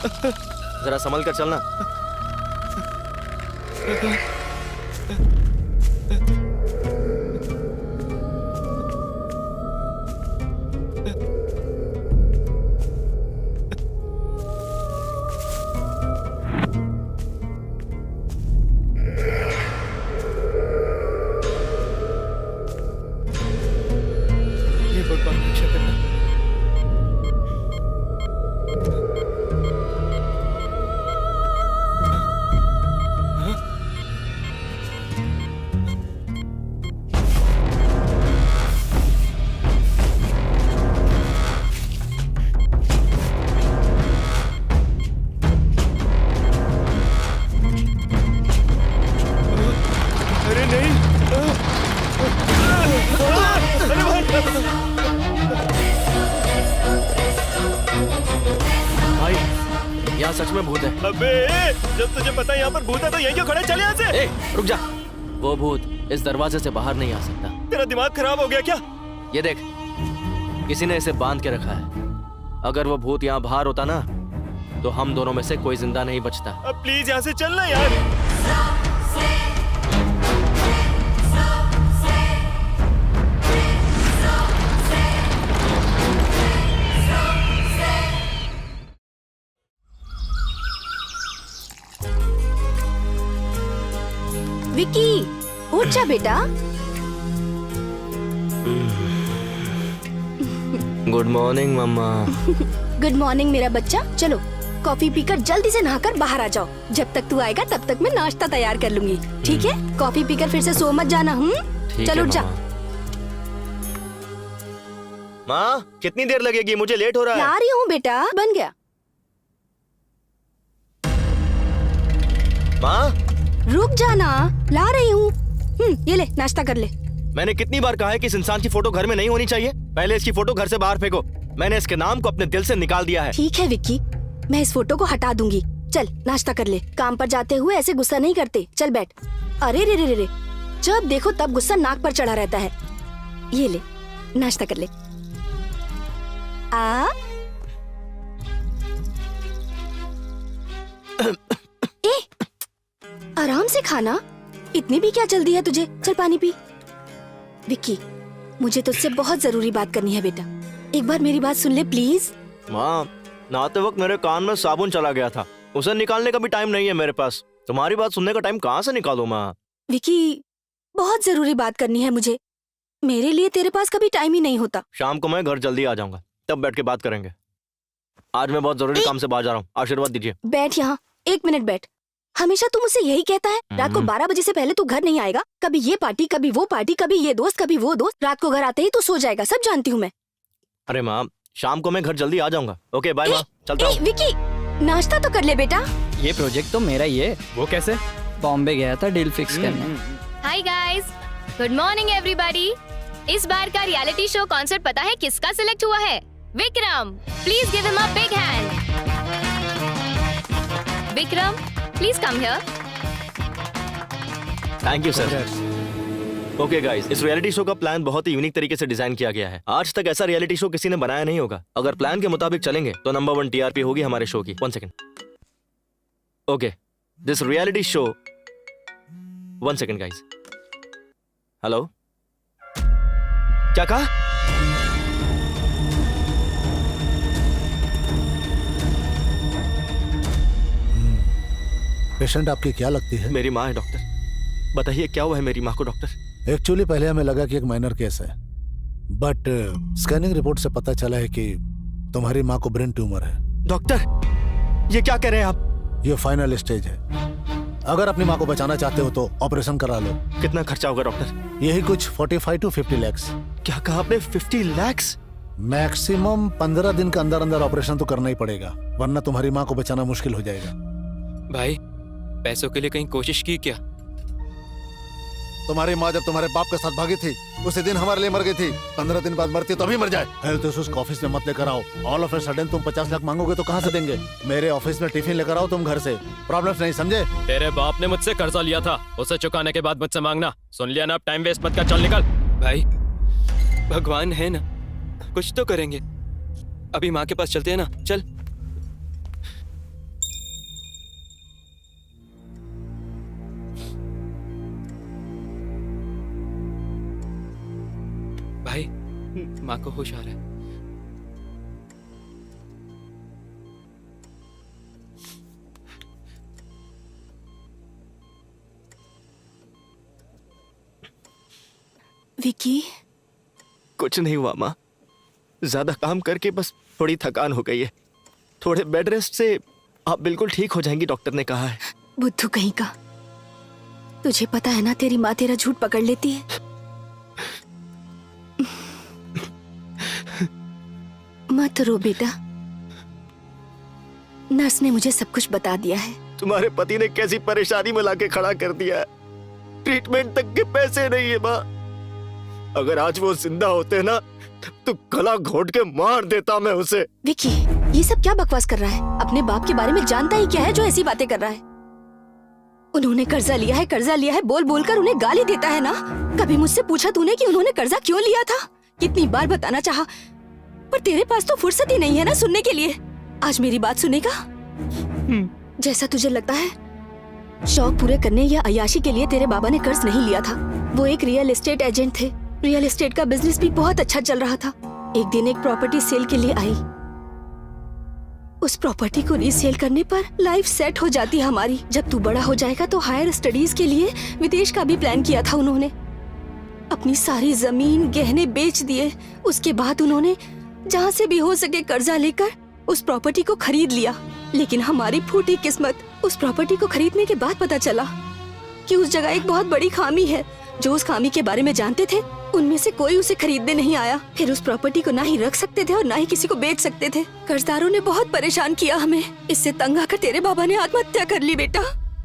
जरा संभल कर चलना। हे भगवान, रक्षा करना। अरे नहीं, अरे भाई यहाँ सच में भूत है। अबे, जब तुझे पता है यहाँ पर भूत है तो यहीं क्यों खड़ा है? चल यहाँ से। ए, रुक जा। वो भूत इस दरवाजे से बाहर नहीं आ सकता। तेरा दिमाग खराब हो गया क्या? ये देख, किसी ने इसे बांध के रखा है। अगर वो भूत यहाँ बाहर होता ना, तो हम दोनों में से कोई जिंदा नहीं बचता। अब प्लीज यहाँ से चलना यार। विक्की, उठ जा बेटा। गुड मॉर्निंग मम्मा। गुड मॉर्निंग मेरा बच्चा। चलो कॉफी पीकर जल्दी से नहाकर बाहर आ जाओ। जब तक तू आएगा तब तक मैं नाश्ता तैयार कर लूंगी, ठीक है? कॉफी पीकर फिर से सो मत जाना। ठीक चलो है उठ जा। माँ, कितनी देर लगेगी? मुझे लेट हो रहा है। ला रही हूँ बेटा, बन गया। माँ, रुक जाना, ला रही हूँ। ये ले, नाश्ता कर ले। मैंने कितनी बार कहा है कि इस इंसान की फोटो घर में नहीं होनी चाहिए। पहले इसकी फोटो घर से बाहर फेंको। मैंने इसके नाम को अपने दिल से निकाल दिया है। ठीक है विक्की, मैं इस फोटो को हटा दूंगी। चल नाश्ता कर ले। काम पर जाते हुए ऐसे गुस्सा नहीं करते। चल बैठ। अरे रे रे रे, जब देखो तब गुस्सा नाक पर चढ़ा रहता है। ये ले, नाश्ता कर ले। ए, आराम से खाना। इतनी भी क्या जल्दी है तुझे? चल पानी पी। विक्की, मुझे तुझसे बहुत जरूरी बात करनी है बेटा। एक बार मेरी बात सुन ले प्लीज। माँ, नहाते वक्त मेरे कान में साबुन चला गया था। उसे निकालने का भी टाइम नहीं है मेरे पास। तुम्हारी बात सुनने का टाइम कहाँ से निकालूं माँ? विक्की, बहुत जरूरी बात करनी है मुझे। मेरे लिए तेरे पास कभी टाइम ही नहीं होता। शाम को मैं घर जल्दी आ जाऊंगा, तब बैठ के बात करेंगे। आज मैं बहुत जरूरी काम से बाहर जा रहा हूँ। आशीर्वाद दीजिए। बैठ यहाँ, 1 मिनट बैठ। हमेशा तू मुझसे यही कहता है, रात को 12 बजे से पहले तू घर नहीं आएगा। कभी ये पार्टी, कभी वो पार्टी, कभी ये दोस्त, कभी वो दोस्त। रात को घर आते ही तू सो जाएगा, सब जानती हूँ मैं। अरे माँ, शाम को मैं घर जल्दी आ जाऊंगा। ओके बाय माँ, चलता हूँ। विक्की, नाश्ता तो कर ले बेटा। ये प्रोजेक्ट तो मेरा ही है। वो कैसे? बॉम्बे गया था डील फिक्स करने। Hi guys, good morning everybody. इस बार का रियलिटी शो कॉन्सेप्ट पता है किसका सिलेक्ट हुआ है? Vikram. Please give him a big hand. Vikram, please come here. Thank you sir. Okay guys, इस रियलिटी शो का प्लान बहुत ही यूनिक तरीके से डिजाइन किया गया है। आज तक ऐसा रियलिटी शो किसी ने बनाया नहीं होगा। अगर प्लान के मुताबिक चलेंगे तो नंबर 1 टीआरपी होगी हमारे शो की। 1 second. Okay, this reality show 1 second guys. Hello, क्या कहा? पेशेंट आपकी क्या लगती है? मेरी माँ है डॉक्टर। बताइए क्या हुआ है मेरी माँ को डॉक्टर? एक्चुअली पहले हमें लगा कि एक माइनर केस है, बट स्कैनिंग रिपोर्ट से पता चला है कि तुम्हारी माँ को ब्रेन ट्यूमर है। डॉक्टर, ये क्या कह रहे हैं आप? ये फाइनल स्टेज है। अगर अपनी माँ को बचाना चाहते हो तो ऑपरेशन करा लो। कितना खर्चा होगा डॉक्टर? यही कुछ 45 to 50 lakhs। क्या कहा आपने? 50 lakhs? मैक्सिमम 15 दिन के अंदर अंदर ऑपरेशन तो करना ही पड़ेगा, वरना तुम्हारी माँ को बचाना मुश्किल हो जाएगा। भाई, पैसों के लिए कहीं कोशिश की क्या? तुम्हारी माँ जब तुम्हारे बाप के साथ भागी थी उसी दिन हमारे लिए मर गई थी। 15 दिन बाद मरती तो अभी मर जाए। हेल्थ इश्यूज ऑफिस में मत लेकर आओ। ऑल ऑफ ए सडन तुम 50 लाख मांगोगे तो कहाँ से देंगे? मेरे ऑफिस में टिफिन लेकर आओ तुम घर से। प्रॉब्लम्स नहीं समझे? तेरे बाप ने मुझसे कर्जा लिया था, उसे चुकाने के बाद मुझसे मांगना। सुन लिया ना? अब टाइम वेस्ट मत कर, चल निकल। भाई, भगवान है ना, कुछ तो करेंगे। अभी माँ के पास चलते हैं ना, चल। माँ को होश आ रहा है। विकी, कुछ नहीं हुआ माँ, ज्यादा काम करके बस थोड़ी थकान हो गई है। थोड़े बेड रेस्ट से आप बिल्कुल ठीक हो जाएंगी, डॉक्टर ने कहा है। बुद्धू कहीं का। तुझे पता है ना तेरी माँ तेरा झूठ पकड़ लेती है। मत रो बेटा, नर्स ने मुझे सब कुछ बता दिया है। तुम्हारे पति ने कैसी परेशानी में लाके खड़ा कर दिया है। ट्रीटमेंट तक के पैसे नहीं है माँ। अगर आज वो जिंदा होते ना तो गला घोट के मार देता मैं उसे। विकी, ये सब क्या बकवास कर रहा है? अपने बाप के बारे में जानता ही क्या है जो ऐसी बातें कर रहा है? उन्होंने कर्जा लिया है बोल बोल कर उन्हें गाली देता है ना। कभी मुझसे पूछा तूने कि उन्होंने कर्जा क्यों लिया था? कितनी बार बताना चाहा, पर तेरे पास तो फुर्सत ही नहीं है ना सुनने के लिए। आज मेरी बात सुनेगा? जैसा तुझे लगता है, शौक पूरे करने या अय्याशी के लिए तेरे बाबा ने कर्ज नहीं लिया था। वो एक रियल एस्टेट एजेंट थे। रियल एस्टेट का बिजनेस भी बहुत अच्छा चल रहा था। एक दिन एक प्रॉपर्टी सेल के लिए आई। उस प्रॉपर्टी को रीसेल करने पर लाइफ सेट हो जाती हमारी। जब तू बड़ा हो जाएगा तो हायर स्टडीज के लिए विदेश का भी प्लान किया था उन्होंने। अपनी सारी जमीन गहने बेच दिए। उसके बाद उन्होंने जहाँ से भी हो सके कर्जा लेकर उस प्रॉपर्टी को खरीद लिया। लेकिन हमारी फूटी किस्मत, उस प्रॉपर्टी को खरीदने के बाद पता चला कि उस जगह एक बहुत बड़ी खामी है। जो उस खामी के बारे में जानते थे उनमें से कोई उसे खरीदने नहीं आया। फिर उस प्रॉपर्टी को ना ही रख सकते थे और ना ही किसी को बेच सकते थे। कर्जदारों ने बहुत परेशान किया हमें। इससे तंग आकर तेरे बाबा ने आत्महत्या कर ली बेटा।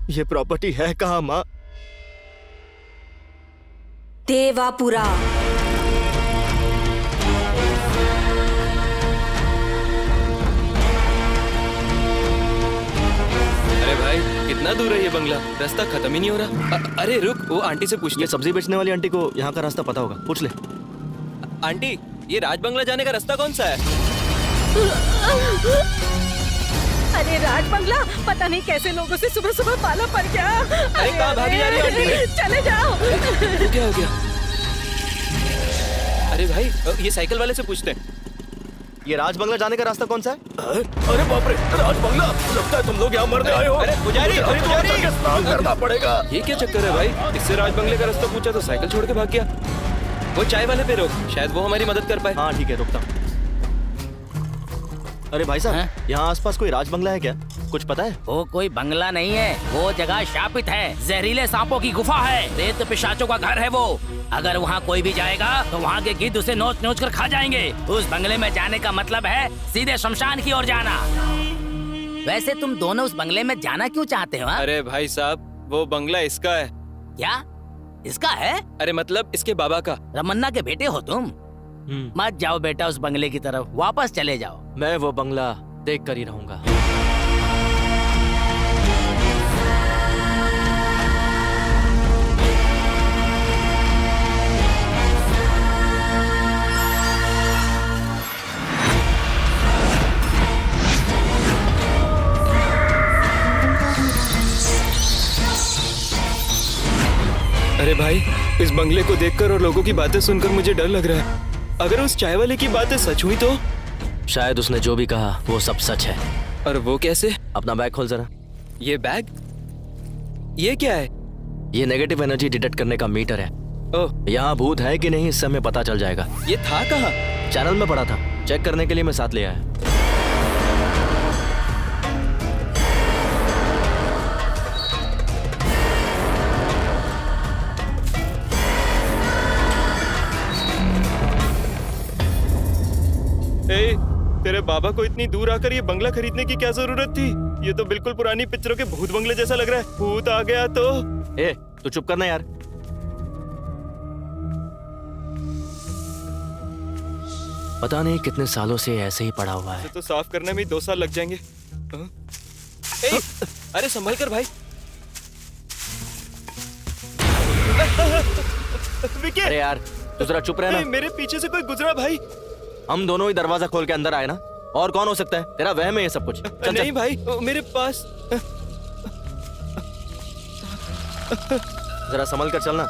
ये प्रॉपर्टी है कहाँ माँ? देवापुरा। अरे भाई, कितना दूर है ये बंगला? रास्ता खत्म ही नहीं हो रहा। अरे रुक, वो आंटी से पूछ ले। ये सब्जी बेचने वाली आंटी को यहाँ का रास्ता पता होगा, पूछ ले। आंटी, ये राज बंगला जाने का रास्ता कौन सा है? अरे राज बंगला, पता नहीं कैसे लोगों से सुबह सुबह पाला पड़ गया। अरे कहाँ भागी जा रही है आंटी? चले जाओ। क्या हो गया? अरे भाई, ये साइकिल वाले से पूछते हैं। ये राज बंगला जाने का रास्ता कौन सा है? अरे बाप रे, राज बंगला, लगता है तुम लोग यहाँ मरने आए हो। अरे पुजारी, मुझे अरे पुजारी! जाके स्नान करना पड़ेगा। ये क्या चक्कर है भाई? इससे राज बंगले का रास्ता पूछा तो साइकिल छोड़ के भाग गया। वो चाय वाले पे रोक, शायद वो हमारी मदद कर पाए। हाँ ठीक है, रुकता हूँ। अरे भाई साहब, यहाँ आसपास कोई राज बंगला है क्या? कुछ पता है? वो कोई बंगला नहीं है, वो जगह शापित है। जहरीले सांपों की गुफा है, रेत पिशाचों का घर है वो। अगर वहाँ कोई भी जाएगा तो वहाँ के गिद्ध उसे नोच नोच कर खा जाएंगे। उस बंगले में जाने का मतलब है सीधे शमशान की ओर जाना। वैसे तुम दोनों उस बंगले में जाना क्यों चाहते हो? अरे भाई साहब, वो बंगला इसका है। क्या इसका है? अरे मतलब इसके बाबा का। रमन्ना के बेटे हो तुम? मत जाओ बेटा उस बंगले की तरफ, वापस चले जाओ। मैं वो बंगला देख कर ही रहूंगा। अरे भाई, इस बंगले को देखकर और लोगों की बातें सुनकर मुझे डर लग रहा है। अगर उस चाय वाले की बातें सच हुई तो? शायद उसने जो भी कहा वो सब सच है। और वो कैसे? अपना बैग खोल जरा। ये बैग? ये क्या है? ये नेगेटिव एनर्जी डिटेक्ट करने का मीटर है। ओह, यहाँ भूत है कि नहीं इससे हमें पता चल जाएगा। ये था कहाँ? चैनल में पड़ा था, चेक करने के लिए मैं साथ ले आया। ए, तेरे बाबा को इतनी दूर आकर ये बंगला खरीदने की क्या जरूरत थी? ये तो बिल्कुल पुरानी पिक्चरों के भूत बंगले जैसा लग रहा है। भूत आ गया तो? ए, तू चुप करना यार। पता नहीं कितने सालों से ऐसे ही पड़ा हुआ है। तो साफ करने में 2 साल लग जाएंगे। हाँ? ए, अरे संभल कर भाई। विकी! अरे यार, तू जरा चुप रहना। मेरे पीछे से कोई गुजरा भाई। हम दोनों ही दरवाजा खोल के अंदर आए ना, और कौन हो सकता है? तेरा वहम है ये सब कुछ। चल, नहीं भाई, मेरे पास। जरा संभल कर चलना।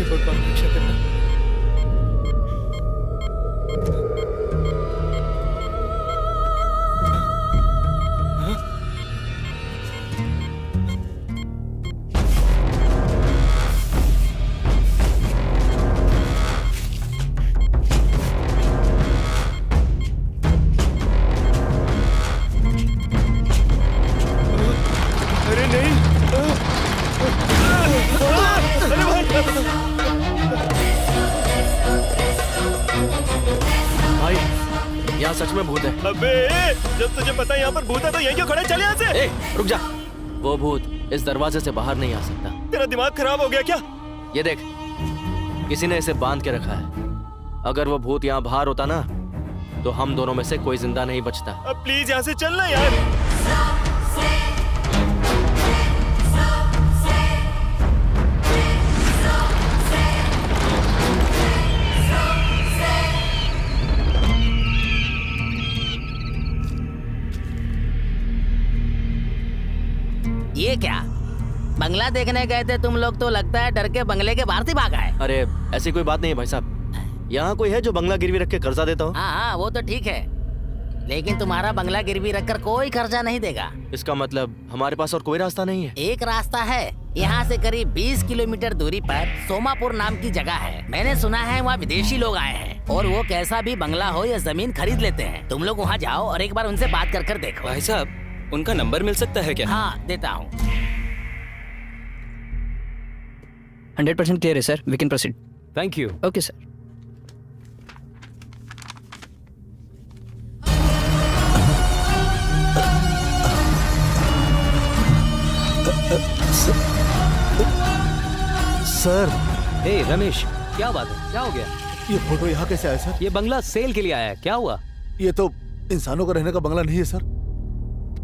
भगवान रक्षा करना। अरे नहीं, अरे भाई यहाँ सच में भूत है। अबे जब तुझे पता है यहाँ पर भूत है तो यहीं क्यों खड़ा है? चल यहाँ से। ए, रुक जा। वो भूत इस दरवाजे से बाहर नहीं आ सकता। तेरा दिमाग खराब हो गया क्या? ये देख, किसी ने इसे बांध के रखा है। अगर वो भूत यहाँ बाहर होता ना, तो हम दोनों में से कोई जिंदा नहीं बचता। अब प्लीज यहाँ से चलना यार। ये क्या बंगला देखने गए थे तुम लोग? तो लगता है डर के बंगले के बाहर से भागा है। अरे ऐसी कोई बात नहीं है भाई साहब। यहाँ कोई है जो बंगला गिरवी रख के कर्जा देता हो? हाँ हाँ वो तो ठीक है, लेकिन तुम्हारा बंगला गिरवी रखकर कोई कर्जा नहीं देगा। इसका मतलब हमारे पास और कोई रास्ता नहीं है? एक रास्ता है। यहाँ से करीब 20 किलोमीटर दूरी पर सोमापुर नाम की जगह है। मैंने सुना है वहाँ विदेशी लोग आए हैं और वो कैसा भी बंगला हो या जमीन खरीद लेते हैं। तुम लोग वहाँ जाओ और एक बार उनसे बात कर देखो। भाई साहब, उनका नंबर मिल सकता है क्या? हाँ देता हूँ। 100% क्लियर है sir, we can proceed. Thank you. Okay sir. Sir, hey Ramesh, क्या बात है? क्या हो गया? ये फोटो यहाँ कैसे आया सर? ये बंगला सेल के लिए आया है, क्या हुआ? ये तो इंसानों का रहने का बंगला नहीं है सर।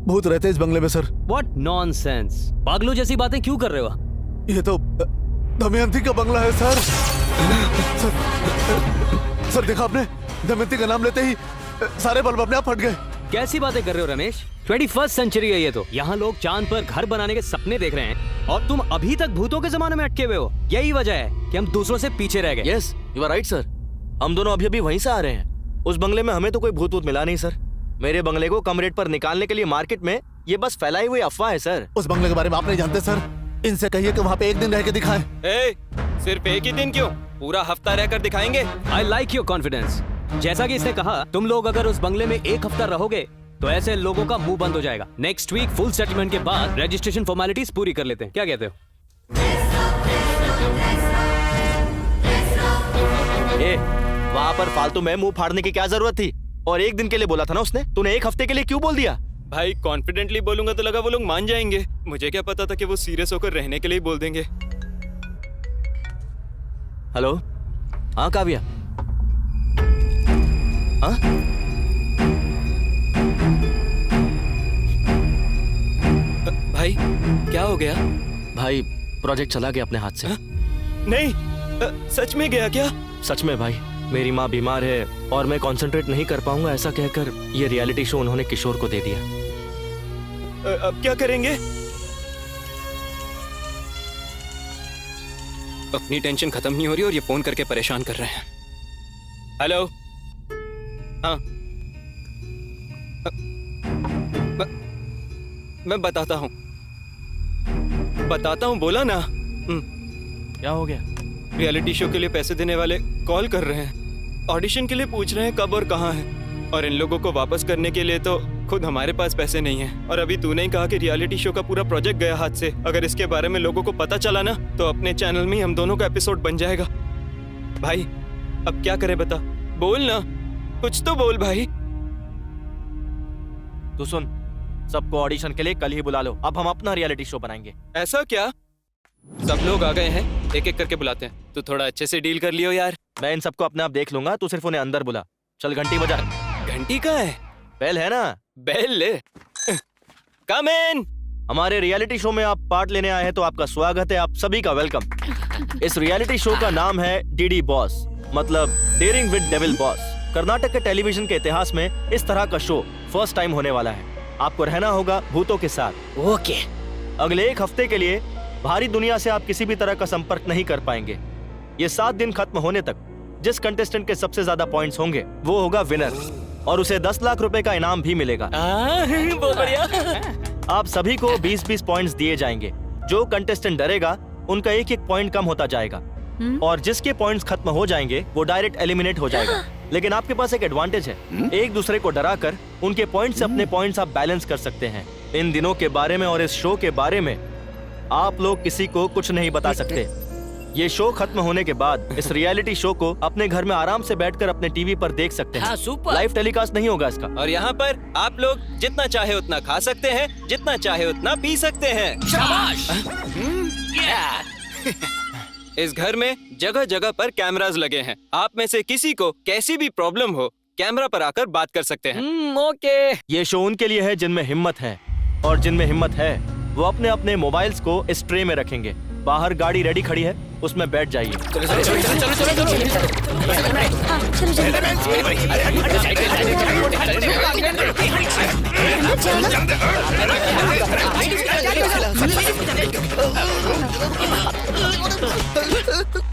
भूत रहते हैं इस बंगले में सर। What nonsense! पागलों जैसी बातें क्यों कर रहे हो? ये तो दमयंती का बंगला है सर। सर देखा आपने, दमयंती का नाम लेते ही सारे बल्ब अपने आप फट गए। कैसी बातें कर रहे हो रमेश? 21st सेंचुरी है ये तो। यहाँ लोग चांद पर घर बनाने के सपने देख रहे हैं और तुम अभी तक भूतों के जमाने में अटके हुए हो। यही वजह है कि हम दूसरों से पीछे रह गए। Yes, you are right sir. हम दोनों अभी वहीं से आ रहे हैं। उस बंगले में हमें तो कोई भूत मिला नहीं सर। मेरे बंगले को कम रेट पर निकालने के लिए मार्केट में ये बस फैलाई हुई अफवाह है सर। उस बंगले के बारे में आप नहीं जानते सर। इनसे कहिए कि वहाँ पे एक दिन रह के दिखाएं। सिर्फ एक ही दिन क्यों, पूरा हफ्ता रहकर दिखाएंगे। I like your confidence. जैसा कि इसने कहा, तुम लोग अगर उस बंगले में एक हफ्ता रहोगे तो ऐसे लोगों का मुंह बंद हो जाएगा। नेक्स्ट वीक फुल सेटलमेंट के बाद रजिस्ट्रेशन फॉर्मेलिटीज पूरी कर लेते हैं। क्या कहते हो? वहाँ पर फालतू में मुंह फाड़ने की क्या जरूरत थी? और एक दिन के लिए बोला था ना उसने, तूने एक हफ्ते के लिए क्यों बोल दिया? भाई कॉन्फिडेंटली बोलूंगा तो लगा वो लोग मान जाएंगे। मुझे क्या पता था कि वो सीरियस होकर रहने के लिए बोल देंगे। हेलो, हाँ काव्या। हाँ भाई क्या हो गया? भाई, प्रोजेक्ट चला गया अपने हाथ से। नहीं, सच में गया क्या? सच में भाई, मेरी माँ बीमार है और मैं कंसंट्रेट नहीं कर पाऊंगा, ऐसा कहकर ये रियलिटी शो उन्होंने किशोर को दे दिया। अब क्या करेंगे? अपनी टेंशन खत्म नहीं हो रही और ये फोन करके परेशान कर रहे हैं। हेलो, हाँ, मैं बताता हूँ बोला ना। क्या हो गया? रियलिटी शो के लिए पैसे देने वाले कॉल कर रहे हैं, ऑडिशन के लिए पूछ रहे हैं कब और कहाँ है, और इन लोगों को वापस करने के लिए तो खुद हमारे पास पैसे नहीं है। और अभी तूने ही कहा कि रियलिटी शो का पूरा प्रोजेक्ट गया हाथ से। अगर इसके बारे में लोगों को पता चला ना, तो अपने चैनल में ही हम दोनों का एपिसोड बन जाएगा। भाई अब क्या करें बता, बोल ना, कुछ तो बोल भाई। तू सुन, सबको ऑडिशन के लिए कल ही बुला लो। अब हम अपना रियलिटी शो बनाएंगे। ऐसा क्या? सब लोग आ गए हैं, एक एक करके बुलाते हैं। तू थोड़ा अच्छे से डील कर लियो यार। मैं इन सबको अपने आप देख लूंगा, तू सिर्फ उन्हें अंदर बुला। चल घंटी बजा। घंटी कहाँ है? बेल है ना? बेल ले। कम इन। हमारे रियलिटी शो में आप पार्ट लेने आए हैं तो आपका स्वागत है, आप सभी का वेलकम। इस रियलिटी शो का नाम है डीडी बॉस, मतलब daring with devil boss. Karnataka के टेलीविजन के इतिहास में इस तरह का शो फर्स्ट टाइम होने वाला है। आपको रहना होगा भूतों के साथ। ओके। अगले एक हफ्ते के लिए बाहरी दुनिया से आप किसी भी तरह का संपर्क नहीं कर पाएंगे। ये 7 दिन खत्म होने तक जिस कंटेस्टेंट के सबसे ज्यादा पॉइंट्स होंगे वो होगा विनर और उसे 10 लाख रुपए का इनाम भी मिलेगा। बहुत बढ़िया। आप सभी को 20-20 पॉइंट्स दिए जाएंगे। जो कंटेस्टेंट डरेगा उनका एक एक पॉइंट कम होता जाएगा और जिसके पॉइंट्स खत्म हो जाएंगे वो डायरेक्ट एलिमिनेट हो जाएगा। लेकिन आपके पास एक एडवांटेज है, एक दूसरे को डराकर उनके पॉइंट से अपने पॉइंट्स आप बैलेंस कर सकते हैं। इन दिनों के बारे में और इस शो के बारे में आप लोग किसी को कुछ नहीं बता सकते। ये शो खत्म होने के बाद इस रियलिटी शो को अपने घर में आराम से बैठकर अपने टीवी पर देख सकते हैं। लाइव टेलीकास्ट नहीं होगा इसका। और यहाँ पर आप लोग जितना चाहे उतना खा सकते हैं, जितना चाहे उतना पी सकते हैं। शाबाश। इस घर में जगह जगह पर कैमरास लगे हैं। आप में से किसी को कैसी भी प्रॉब्लम हो कैमरा पर आकर बात कर सकते हैं। ओके। ये शो उनके लिए है जिनमें हिम्मत है और जिनमें हिम्मत है वो अपने अपने मोबाइल्स को इस ट्रे में रखेंगे। बाहर गाड़ी रेडी खड़ी है, उसमें बैठ जाइए।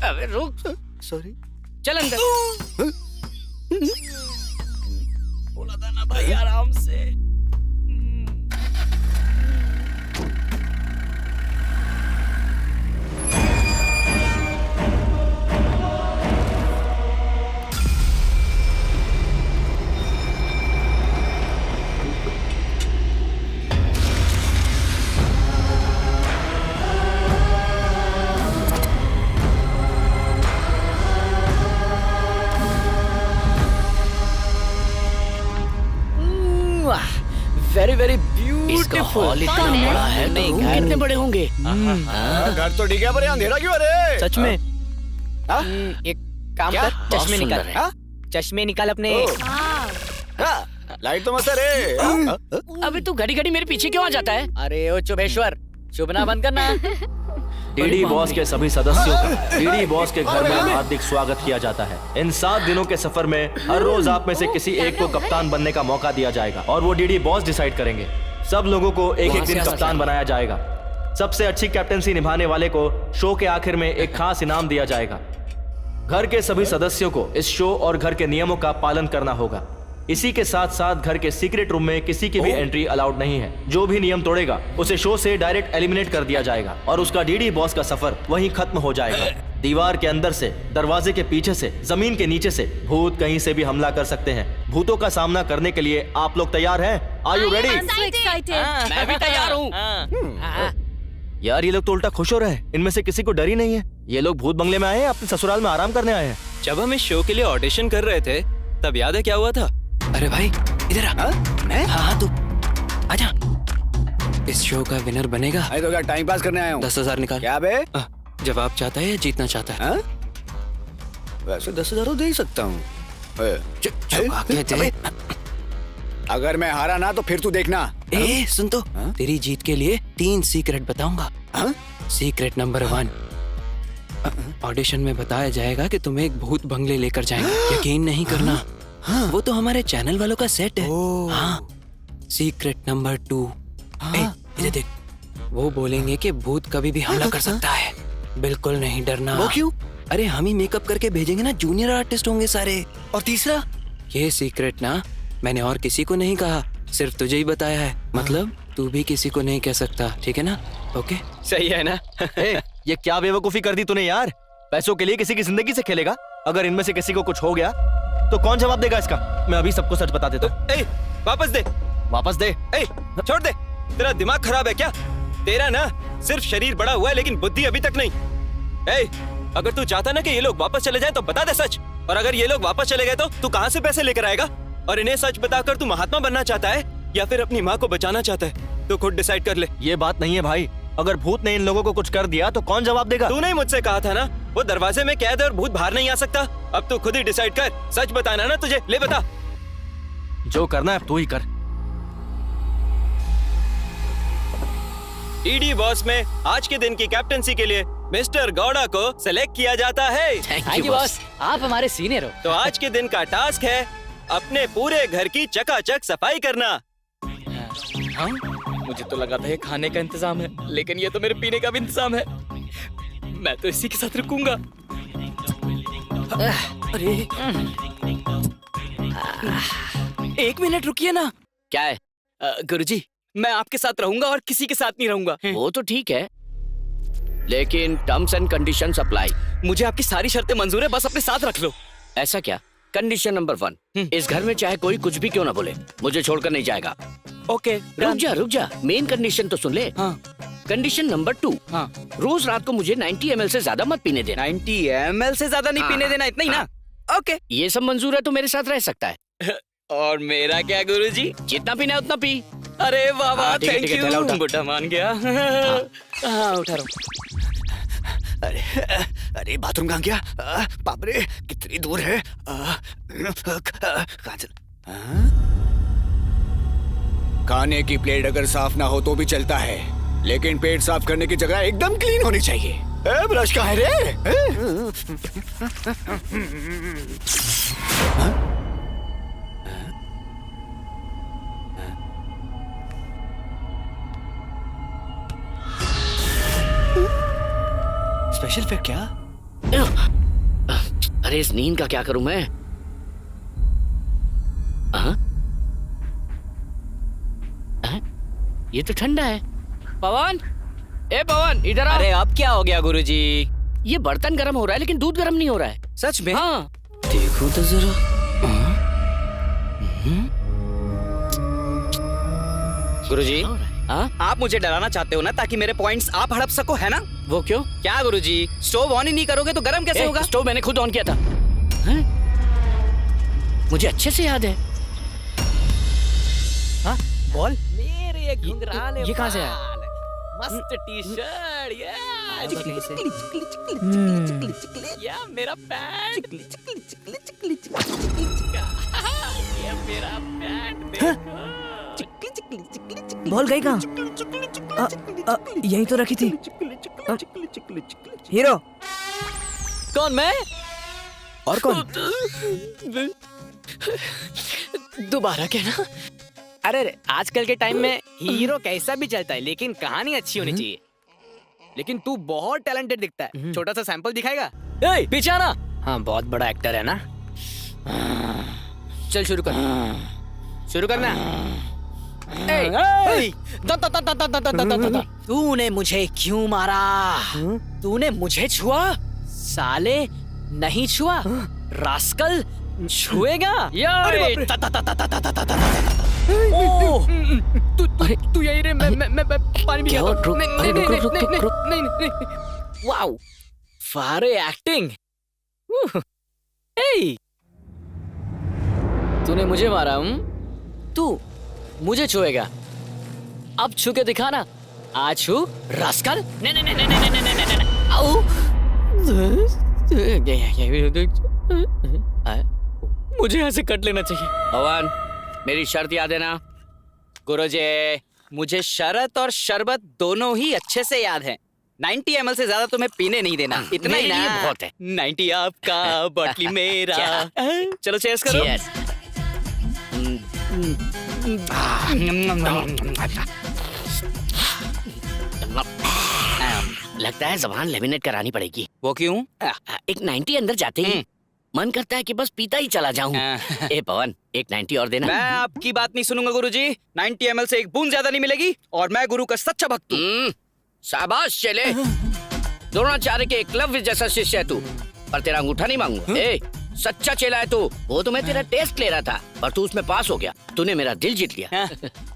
अबे रुक। सॉरी। चल अंदर। बोला था ना भाई आराम से। Very very beautiful. बड़ा है नहीं, कितने बड़े होंगे? घर तो ठीक है पर अंधेरा क्यों? अरे सच में एक काम कर, चश्मे निकाल। चश्मे निकाल अपने। लाइट तो मत रे। अबे तू घड़ी घड़ी मेरे पीछे क्यों आ जाता है? अरे ओ चुभेश्वर, चुभना बंद करना। डीडी बॉस के सभी सदस्यों का डीडी बॉस के घर में हार्दिक स्वागत किया जाता है। इन 7 दिनों के सफर में हर रोज आप में से किसी एक को कप्तान बनने का मौका दिया जाएगा और वो डीडी बॉस डिसाइड करेंगे। सब लोगों को एक एक दिन कप्तान बनाया जाएगा। सबसे अच्छी कैप्टनसी निभाने वाले को शो के आखिर में एक खास इनाम दिया जाएगा। घर के सभी सदस्यों को इस शो और घर के नियमों का पालन करना होगा। इसी के साथ साथ घर के सीक्रेट रूम में किसी की भी एंट्री अलाउड नहीं है। जो भी नियम तोड़ेगा उसे शो से डायरेक्ट एलिमिनेट कर दिया जाएगा और उसका डीडी बॉस का सफर वहीं खत्म हो जाएगा। दीवार के अंदर से, दरवाजे के पीछे से, जमीन के नीचे से भूत कहीं से भी हमला कर सकते हैं। भूतों का सामना करने के लिए आप लोग तैयार हैं? Are you ready? मैं भी तैयार हूँ। यार ये लोग तो उल्टा खुश हो रहे हैं। इनमें से किसी को डर ही नहीं है। ये लोग भूत बंगले में आए हैं, अपने ससुराल में आराम करने आए हैं। जब हम इस शो के लिए ऑडिशन कर रहे थे तब याद है क्या हुआ था? अरे भाई इधर आ। मैं? हाँ तू आजा। इस शो का विनर बनेगा। अरे तो क्या टाइम पास करने आया हूँ? 10,000 निकाल। क्या बे? जवाब चाहता है या जीतना चाहता है? वैसे 10,000 तो दे ही सकता हूँ। अगर मैं हारा ना तो फिर तू देखना। ए सुन तो, तेरी जीत के लिए 3 सीक्रेट बताऊंगा। सीक्रेट नंबर 1, ऑडिशन में बताया जाएगा कि तुम्हें एक भूत बंगले लेकर जाएंगे। यकीन नहीं करना, वो तो हमारे चैनल वालों का सेट है। हाँ। सीक्रेट नंबर 2, इधर देख, वो बोलेंगे कि भूत कभी भी हमला कर सकता है। बिल्कुल नहीं डरना। वो क्यों? अरे हम ही मेकअप करके भेजेंगे ना, जूनियर आर्टिस्ट होंगे सारे। और तीसरा? ये सीक्रेट ना मैंने और किसी को नहीं कहा, सिर्फ तुझे ही बताया है। मतलब तू भी किसी को नहीं कह सकता, ठीक है ना? ओके सही है ना? ये क्या बेवकूफी कर दी तूने यार। पैसों के लिए किसी की जिंदगी से खेलेगा। अगर इनमें से किसी को कुछ हो गया तो कौन जवाब देगा इसका? मैं अभी सबको सच बता देता हूँ। वापस दे, वापस दे। छोड़ दे। तेरा दिमाग खराब है क्या? तेरा ना सिर्फ शरीर बड़ा हुआ है लेकिन बुद्धि अभी तक नहीं। अगर तू चाहता ना कि ये लोग वापस चले जाएं तो बता दे सच। और अगर ये लोग वापस चले गए तो तू कहाँ से पैसे लेकर आएगा? और इन्हें सच बताकर तू महात्मा बनना चाहता है या फिर अपनी माँ को बचाना चाहता है? तो खुद डिसाइड कर ले। ये बात नहीं है भाई। अगर भूत ने इन लोगों को कुछ कर दिया तो कौन जवाब देगा? तूने मुझसे कहा था ना वो दरवाजे में कैद है और भूत बाहर नहीं आ सकता। अब तू खुद ही डिसाइड कर। सच बताना ना तुझे। ले बता। जो करना है तू ही कर। डीडी बॉस में आज के दिन की कैप्टनसी के लिए मिस्टर गौड़ा को सिलेक्ट किया जाता है। थैंक यू बॉस, आप हमारे सीनियर हो। तो आज के दिन का टास्क है अपने पूरे घर की चकाचक सफाई करना। हाँ? मुझे तो लगा था ये खाने का इंतजाम है, लेकिन ये तो मेरे पीने का भी इंतजाम है। मैं तो इसी के साथ रुकूंगा। अरे 1 मिनट रुकिए ना। क्या है? गुरुजी, मैं आपके साथ रहूंगा और किसी के साथ नहीं रहूंगा। वो तो ठीक है, लेकिन टर्म्स एंड कंडीशंस अप्लाई। मुझे आपकी सारी शर्तें मंजूर है, बस अपने साथ रख लो। ऐसा क्या? कंडीशन नंबर 1, इस घर में चाहे कोई कुछ भी क्यों ना बोले, मुझे छोड़कर नहीं जाएगा। ओके। रुक जा, मेन कंडीशन तो सुन ले। हाँ। कंडीशन नंबर 2, हाँ। रोज रात को मुझे 90 ml से ज्यादा मत पीने देना। 90 ml से ज्यादा नहीं पीने देना, इतना ही ना? ओके। ये सब मंजूर है तो मेरे साथ रह सकता है। और मेरा क्या गुरुजी? जितना पीना है उतना पी। अरे वाह वाह, ठीक है, थैंक ठीक है, थैला उठा। यू। बुड्ढा मान गया। हाँ, उठा रहा हूँ। अरे बाथरूम कहाँ गया? बाप रे, कितनी दूर है? कहाँ चल? खाने की प्लेट अगर साफ ना हो तो भी चलता है, लेकिन पेट साफ करने की जगह एकदम क्लीन होनी चाहिए। ब्रश कहाँ है रे? स्पेशल फिर क्या? अरे इस नींद का क्या करूं मैं? ये तो ठंडा है। पवन, ए पवन, इधर आ। अरे अब क्या हो गया गुरुजी? ये बर्तन गर्म हो रहा है लेकिन दूध गर्म नहीं हो रहा है। सच में? हाँ। देखो तो जरा। गुरुजी, हाँ? आप मुझे डराना चाहते हो ना, ताकि मेरे पॉइंट्स आप हड़प सको, है ना? वो क्यों? क्या गुरुजी, स्टोव ऑन ही नहीं करोगे तो गर्म कैसे होगा? स्टोव मैंने खुद ऑन किया था। हैं? मुझे अच्छे से याद है। हाँ? बॉल? मेरे घुंघराले ये कहाँ से आया? मस्त टी शर्ट, या मेरा पैंट, ये मेरा पैंट देखो। बॉल गई कहाँ? यहीं तो रखी थी। हीरो कौन? मैं? और कौन? दोबारा कहना। अरे आजकल के टाइम में हीरो कैसा भी चलता है, लेकिन कहानी अच्छी होनी चाहिए। लेकिन तू बहुत टैलेंटेड दिखता है। छोटा सा सैंपल दिखाएगा? ए, पीछे आना। हाँ, बहुत बड़ा एक्टर है ना। चल शुरू कर। शुरू करना। तूने मुझे क्यों मारा? तूने मुझे छुआ? साले नहीं छुआ, रास्कल छुएगा। तू यही रे, मैं पानी भी नहीं। वाओ, फारे एक्टिंग। तूने मुझे मारा? तू मुझे छुएगा? अब छू के दिखाना। आज छू, रास्कल। मुझे ऐसे कट लेना चाहिए। पवन, मेरी शर्त याद है ना? गुरुजी, मुझे शरत और शरबत दोनों ही अच्छे से याद है। 90 ml से ज्यादा तुम्हें पीने नहीं देना, इतना ही ना? बहुत है। 90 आपका, बॉटली मेरा। चलो चेयर्स करो। Cheers। लगता है जबान लेमिनेट करानी पड़ेगी। वो क्यों? एक 90 अंदर जाते ही मन करता है कि बस पीता ही चला जाऊं। ए पवन, एक 90 और देना। मैं आपकी बात नहीं सुनूंगा गुरुजी। 90 ml से एक बूंद ज्यादा नहीं मिलेगी, और मैं गुरु का सच्चा भक्त हूँ। शाबाश चले। द्रोणाचार्य के एकलव्य जैसा शिष्य है तू, पर तेरा अंगूठा नहीं मांगूंगा। ए, सच्चा चेला है तू। वो तो मैं तेरा टेस्ट ले रहा था, पर तू उसमें पास हो गया। तूने मेरा दिल जीत लिया।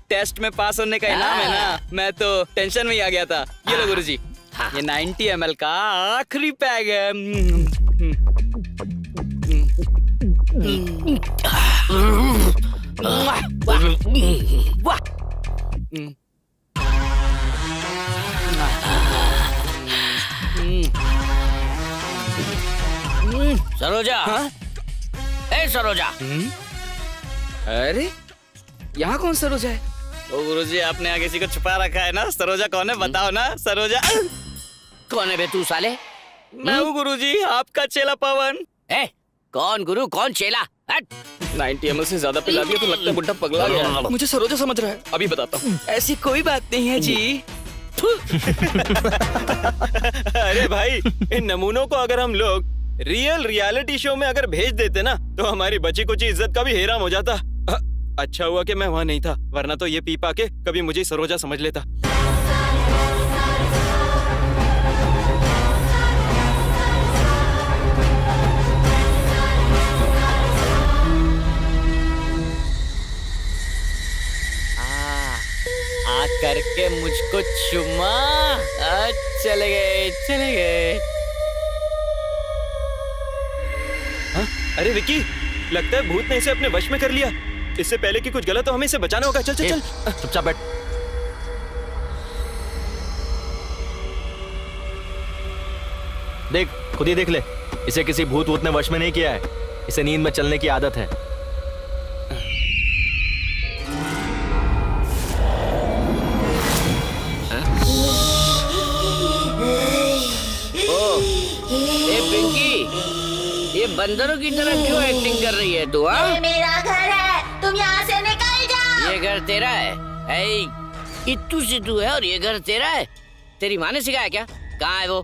टेस्ट में पास होने का इनाम है ना? मैं तो टेंशन में ही आ गया था। ये लो गुरुजी, ये 90 ml का आखिरी पैग है। सरोजा। ए सरोजा। अरे यहाँ कौन सरोजा है? ओ गुरुजी, आपने आगे किसी को छुपा रखा है ना? सरोजा कौन है बताओ ना? सरोजा कौन है बे तू साले? मैं हूँ गुरुजी, आपका चेला पवन। ए, कौन गुरु कौन चेला? 90 ml से ज्यादा पिला दिया तो लगता है बुड्ढा पगला गया। मुझे सरोजा समझ रहा है। अभी बताता हूँ। ऐसी कोई बात नहीं है जी। अरे भाई, इन नमूनों को अगर हम लोग रियल रियलिटी शो में अगर भेज देते ना तो हमारी बची कुची इज्जत का भी हेराम हो जाता। अच्छा हुआ कि मैं वहाँ नहीं था, वरना तो ये पी पा के कभी मुझे सरोजा समझ लेता। आ करके मुझको चुमा। चले गए चले गए। हाँ? अरे विकी, लगता है भूत ने इसे अपने वश में कर लिया। इससे पहले कि कुछ गलत हो हमें इसे बचाना होगा। चल चल चल। चुपचाप बैठ। देख, खुद ही देख ले, इसे किसी भूत वूत ने वश में नहीं किया है। इसे नींद में चलने की आदत है। ये बंदरों की तरह क्यों एक्टिंग कर रही है तू? ये मेरा घर है, तुम यहाँ से निकल जाओ। ये घर तेरा है? इत्तू सिद्धू है और ये घर तेरा है? तेरी माँ ने सिखाया क्या? कहाँ है वो?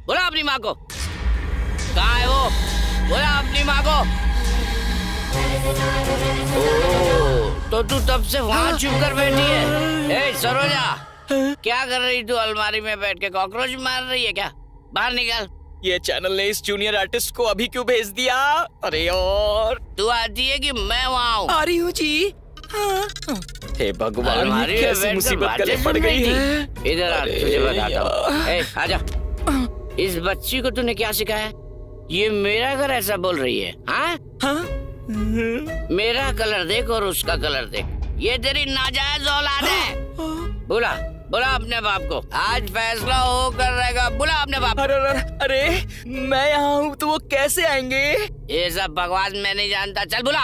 बोला अपनी माँ को। कहाँ है वो? बोला अपनी माँ को। तो तू तब से वहाँ छुप कर बैठी है। सरोजा, क्या कर रही तू? अलमारी में बैठ के कॉकरोच मार रही है क्या? बाहर निकल। ये चैनल ने इस जूनियर आर्टिस्ट को अभी क्यों भेज दिया? अरे यार, तू आती है कि मैं वहाँ हूँ? आ रही हूँ जी। हे भगवान, ये कैसी मुसीबत गले पड़ गई है। इधर आ, तुझे बताता हूँ। आजा। इस बच्ची को तूने क्या सिखाया? ये मेरा घर ऐसा बोल रही है? हाँ? मेरा कलर देख और उसका कलर देख। ये तेरी नाजायज औलाद है। बोला बोला अपने बाप को। आज फैसला हो कर रहेगा। बोला अपने बाप। अरे मैं यहाँ हूँ तो वो कैसे आएंगे? ये सब बकवास मैं नहीं जानता। चल बोला।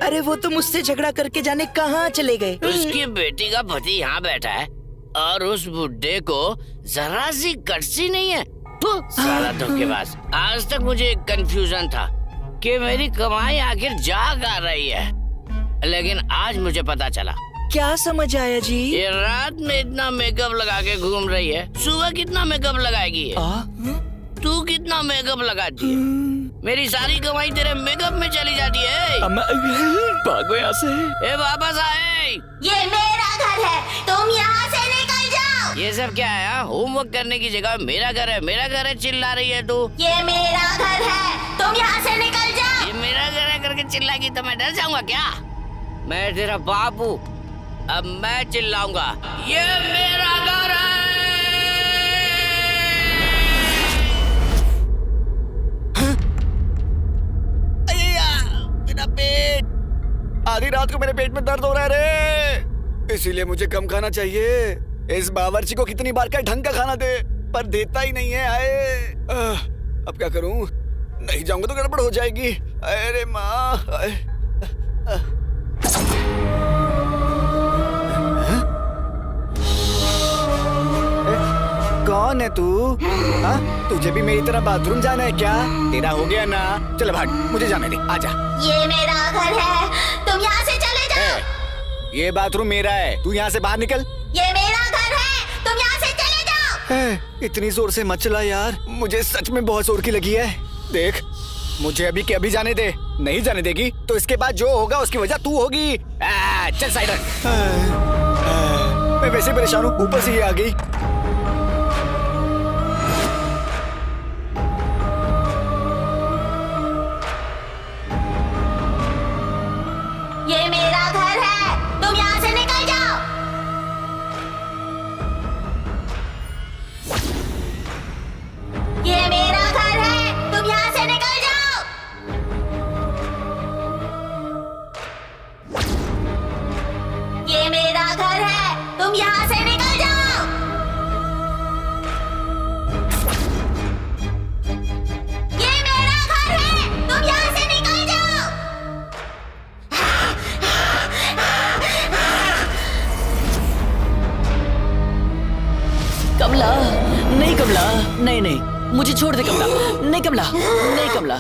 अरे वो तो मुझसे झगड़ा करके जाने कहाँ चले गए। उसकी बेटी का पति यहाँ बैठा है और उस बुड्ढे को जरा सी कटसी नहीं है। सारा धोखेबाज। आज तक मुझे एक कंफ्यूजन था कि मेरी कमाई आखिर जा कहाँ रही है, लेकिन आज मुझे पता चला। क्या समझ आया जी? ये रात में इतना मेकअप लगा के घूम रही है, सुबह कितना मेकअप लगाएगी ये? तू कितना मेकअप लगाती है? मेरी सारी कमाई तेरे मेकअप में चली जाती है। भागो यहाँ से। ए वापस आए। ये मेरा घर है, तुम यहाँ से निकल जाओ। ये सब क्या है? होमवर्क करने की जगह मेरा घर है चिल्ला रही है तू। ये मेरा घर है, तुम यहाँ से निकल जाओ। ये मेरा घर है करके चिल्लाएगी तो मैं डर जाऊंगा क्या? मैं तेरा बाप हूँ, अब मैं चिल्लाऊंगा। ये मेरा घर है। मेरा पेट, आधी रात को मेरे पेट में दर्द हो रहा है रे। इसीलिए मुझे कम खाना चाहिए। इस बावर्ची को कितनी बार क्या ढंग का खाना दे, पर देता ही नहीं है। आए अब क्या करूं? नहीं जाऊंगा तो गड़बड़ हो जाएगी। अरे माँ, कौन है तू? हाँ, तुझे भी मेरी तरह बाथरूम जाना है क्या? तेरा हो गया ना? चल भाग, मुझे जाने दे। आजा। ये मेरा घर है, तुम यहाँ से चले जाओ। ये बाथरूम मेरा है, तू यहाँ से बाहर निकल। ये मेरा घर है, तुम यहाँ से चले जाओ। इतनी जोर से मत चला यार, मुझे सच में बहुत जोर की लगी है। देख, मुझे अभी के अभी जाने दे। नहीं जाने देगी तो इसके बाद जो होगा उसकी वजह तू होगी। चल साइड रख। मैं वैसे परेशान हूँ, ऊपर से ये आ गई। ये मेरा घर है, तुम यहाँ से निकल जाओ। ये मेरा घर है, तुम यहाँ से निकल जाओ। ये मेरा घर है, तुम यहाँ से निकल जाओ। ये मेरा घर है, तुम यहाँ से निकल जाओ। कमला, नहीं कमला, नहीं नहीं, मुझे छोड़ दे कमला। नहीं कमला, नहीं कमला।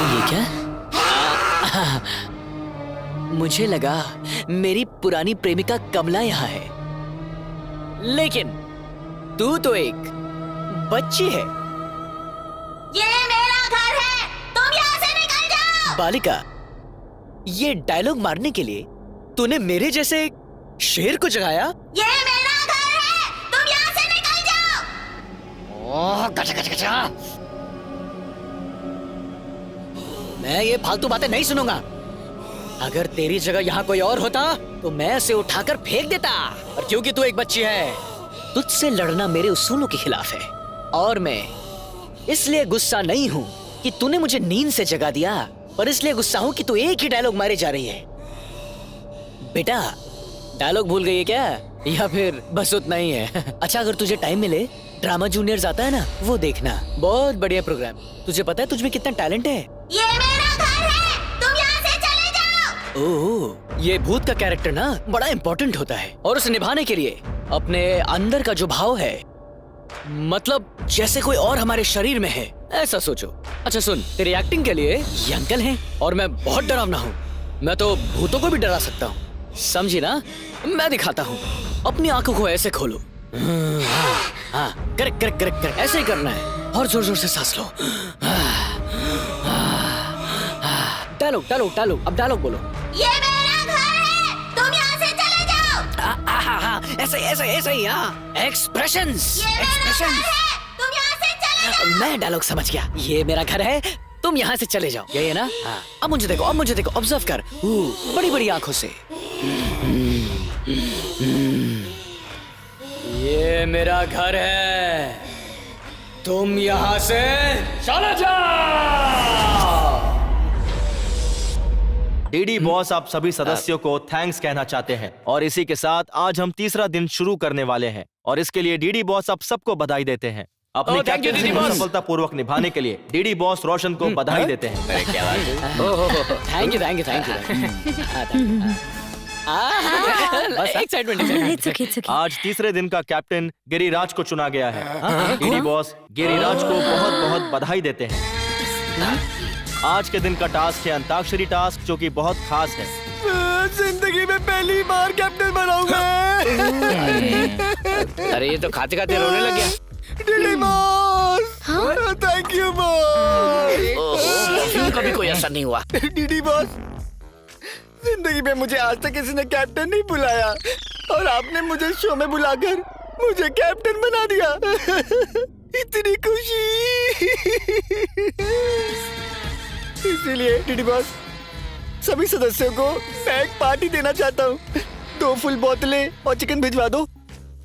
ये क्या? मुझे लगा मेरी पुरानी प्रेमिका कमला यहाँ है, लेकिन तू तो एक बच्ची है। बालिका, ये डायलॉग मारने के लिए तूने मेरे जैसे एक शेर को जगाया? ये मेरा घर है, तुम यहाँ से निकल जाओ। ओह, गचा गचा गचा। मैं ये फालतू बातें नहीं सुनूंगा। अगर तेरी जगह यहाँ कोई और होता तो मैं उसे उठाकर फेंक देता। और क्योंकि तू एक बच्ची है, तुझसे लड़ना मेरे उसूलों के खिलाफ है। और मैं इसलिए गुस्सा नहीं हूँ कि तूने मुझे नींद से जगा दिया, पर इसलिए गुस्सा हूँ कि तू एक ही डायलॉग मारे जा रही है। बेटा, डायलॉग भूल गई है क्या, या फिर बस उतना ही है? अच्छा, अगर तुझे टाइम मिले, ड्रामा जूनियर्स आता है ना, वो देखना, बहुत बढ़िया प्रोग्राम। तुझे पता है तुझमें कितना टैलेंट है? ये मेरा घर है, तुम यहाँ से चले जाओ। ओह, ये भूत का कैरेक्टर ना बड़ा इम्पोर्टेंट होता है, और उसे निभाने के लिए अपने अंदर का जो भाव है, मतलब जैसे कोई और हमारे शरीर में है, ऐसा सोचो। अच्छा सुन, तेरी एक्टिंग के लिए ये अंकल हैं, और मैं बहुत डरावना हूँ। मैं तो भूतों को भी डरा सकता हूँ, समझी ना? मैं दिखाता हूँ। अपनी आंखों को ऐसे खोलो। हाँ, करेक्ट करेक्ट करेक्ट करेक्ट, ऐसे ही करना है। और जोर जोर से सांस लो। डायलॉग डायलॉग डायलॉग, अब डायलॉग बोलो। ये मेरा घर है, तुम यहाँ से चले जाओ। ऐसे ऐसे ऐसे ही, हाँ। एक्सप्रेशंस, ये मेरा घर है, तुम यहाँ से चले जाओ। मैं डायलॉग समझ गया। ये मेरा घर है, तुम यहाँ से चले जाओ, यही है ना? हाँ। अब मुझे देखो, अब मुझे देखो, ऑब्जर्व कर बड़ी बड़ी आंखों से। ये मेरा घर है, तुम यहाँ से चले जाओ। डीडी बॉस आप सभी सदस्यों को थैंक्स कहना चाहते हैं, और इसी के साथ आज हम तीसरा दिन शुरू करने वाले हैं, और इसके लिए डीडी बॉस आप सबको बधाई देते हैं। अपनी कैप्टनसी को सफलतापूर्वक निभाने के लिए डीडी बॉस रोशन को बधाई देते हैं। Thank you thank you thank you. Excitement. आज तीसरे दिन का कैप्टन गिरिराज को चुना गया है। डीडी बॉस गिरिराज को बहुत बहुत बधाई देते हैं। आज के दिन का टास्क है अंताक्षरी टास्क, जो कि बहुत खास है। जिंदगी में पहली बार कैप्टन बनाऊंगा। अरे ये तो खाते खाते रोने लग गया। DD boss, thank you boss. कभी कोई असर नहीं हुआ। डीडी बॉस, जिंदगी में मुझे आज तक किसी ने कैप्टन नहीं बुलाया, और आपने मुझे शो में बुलाकर मुझे कैप्टन बना दिया। इतनी खुशी। इसीलिए डीडी बॉस, सभी सदस्यों को मैं एक पार्टी देना चाहता हूँ। 2 फुल बोतलें और चिकन भिजवा दो।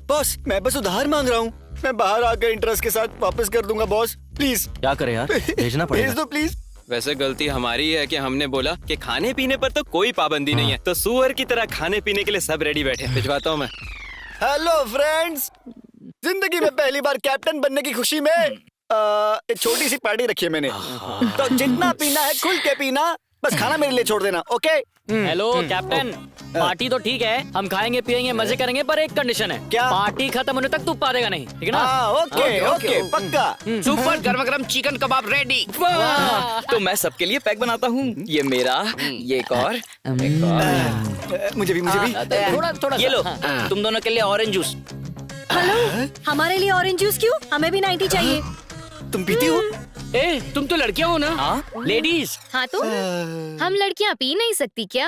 बॉस, मैं बस उधार मांग रहा हूँ। मैं बाहर आकर इंटरेस्ट के साथ वापस कर दूंगा बॉस, प्लीज। क्या करें यार, भेजना पड़ेगा। भेज दो प्लीज। वैसे गलती हमारी है कि हमने बोला कि खाने पीने पर तो कोई पाबंदी नहीं है, तो सुअर की तरह खाने पीने के लिए सब रेडी बैठे। भिजवाता हूँ मैं। हेलो फ्रेंड्स, जिंदगी में पहली बार कैप्टन बनने की खुशी में एक छोटी सी पार्टी रखी है मैंने। तो जितना पीना है खुल के पीना, बस खाना मेरे लिए छोड़ देना, ओके? हेलो कैप्टन, पार्टी तो ठीक है, हम खाएंगे पिएंगे मजे करेंगे, पर एक कंडीशन है। क्या? पार्टी खत्म होने तक तू पा देगा नहीं, ठीक है ना? ओके ओके, पक्का। सुपर गरम गरम चिकन कबाब रेडी। तो मैं सबके लिए पैक बनाता हूँ। ये मेरा, ये एक और। मुझे भी थोड़ा थोड़ा ये लो, तुम दोनों के लिए ऑरेंज जूस। हेलो, हमारे लिए ऑरेंज जूस क्यों? हमें भी 90 चाहिए। तुम पीती हो? ए, तुम तो लड़कियां हो ना? लेडीज। हाँ तो हम लड़कियाँ पी नहीं सकती क्या?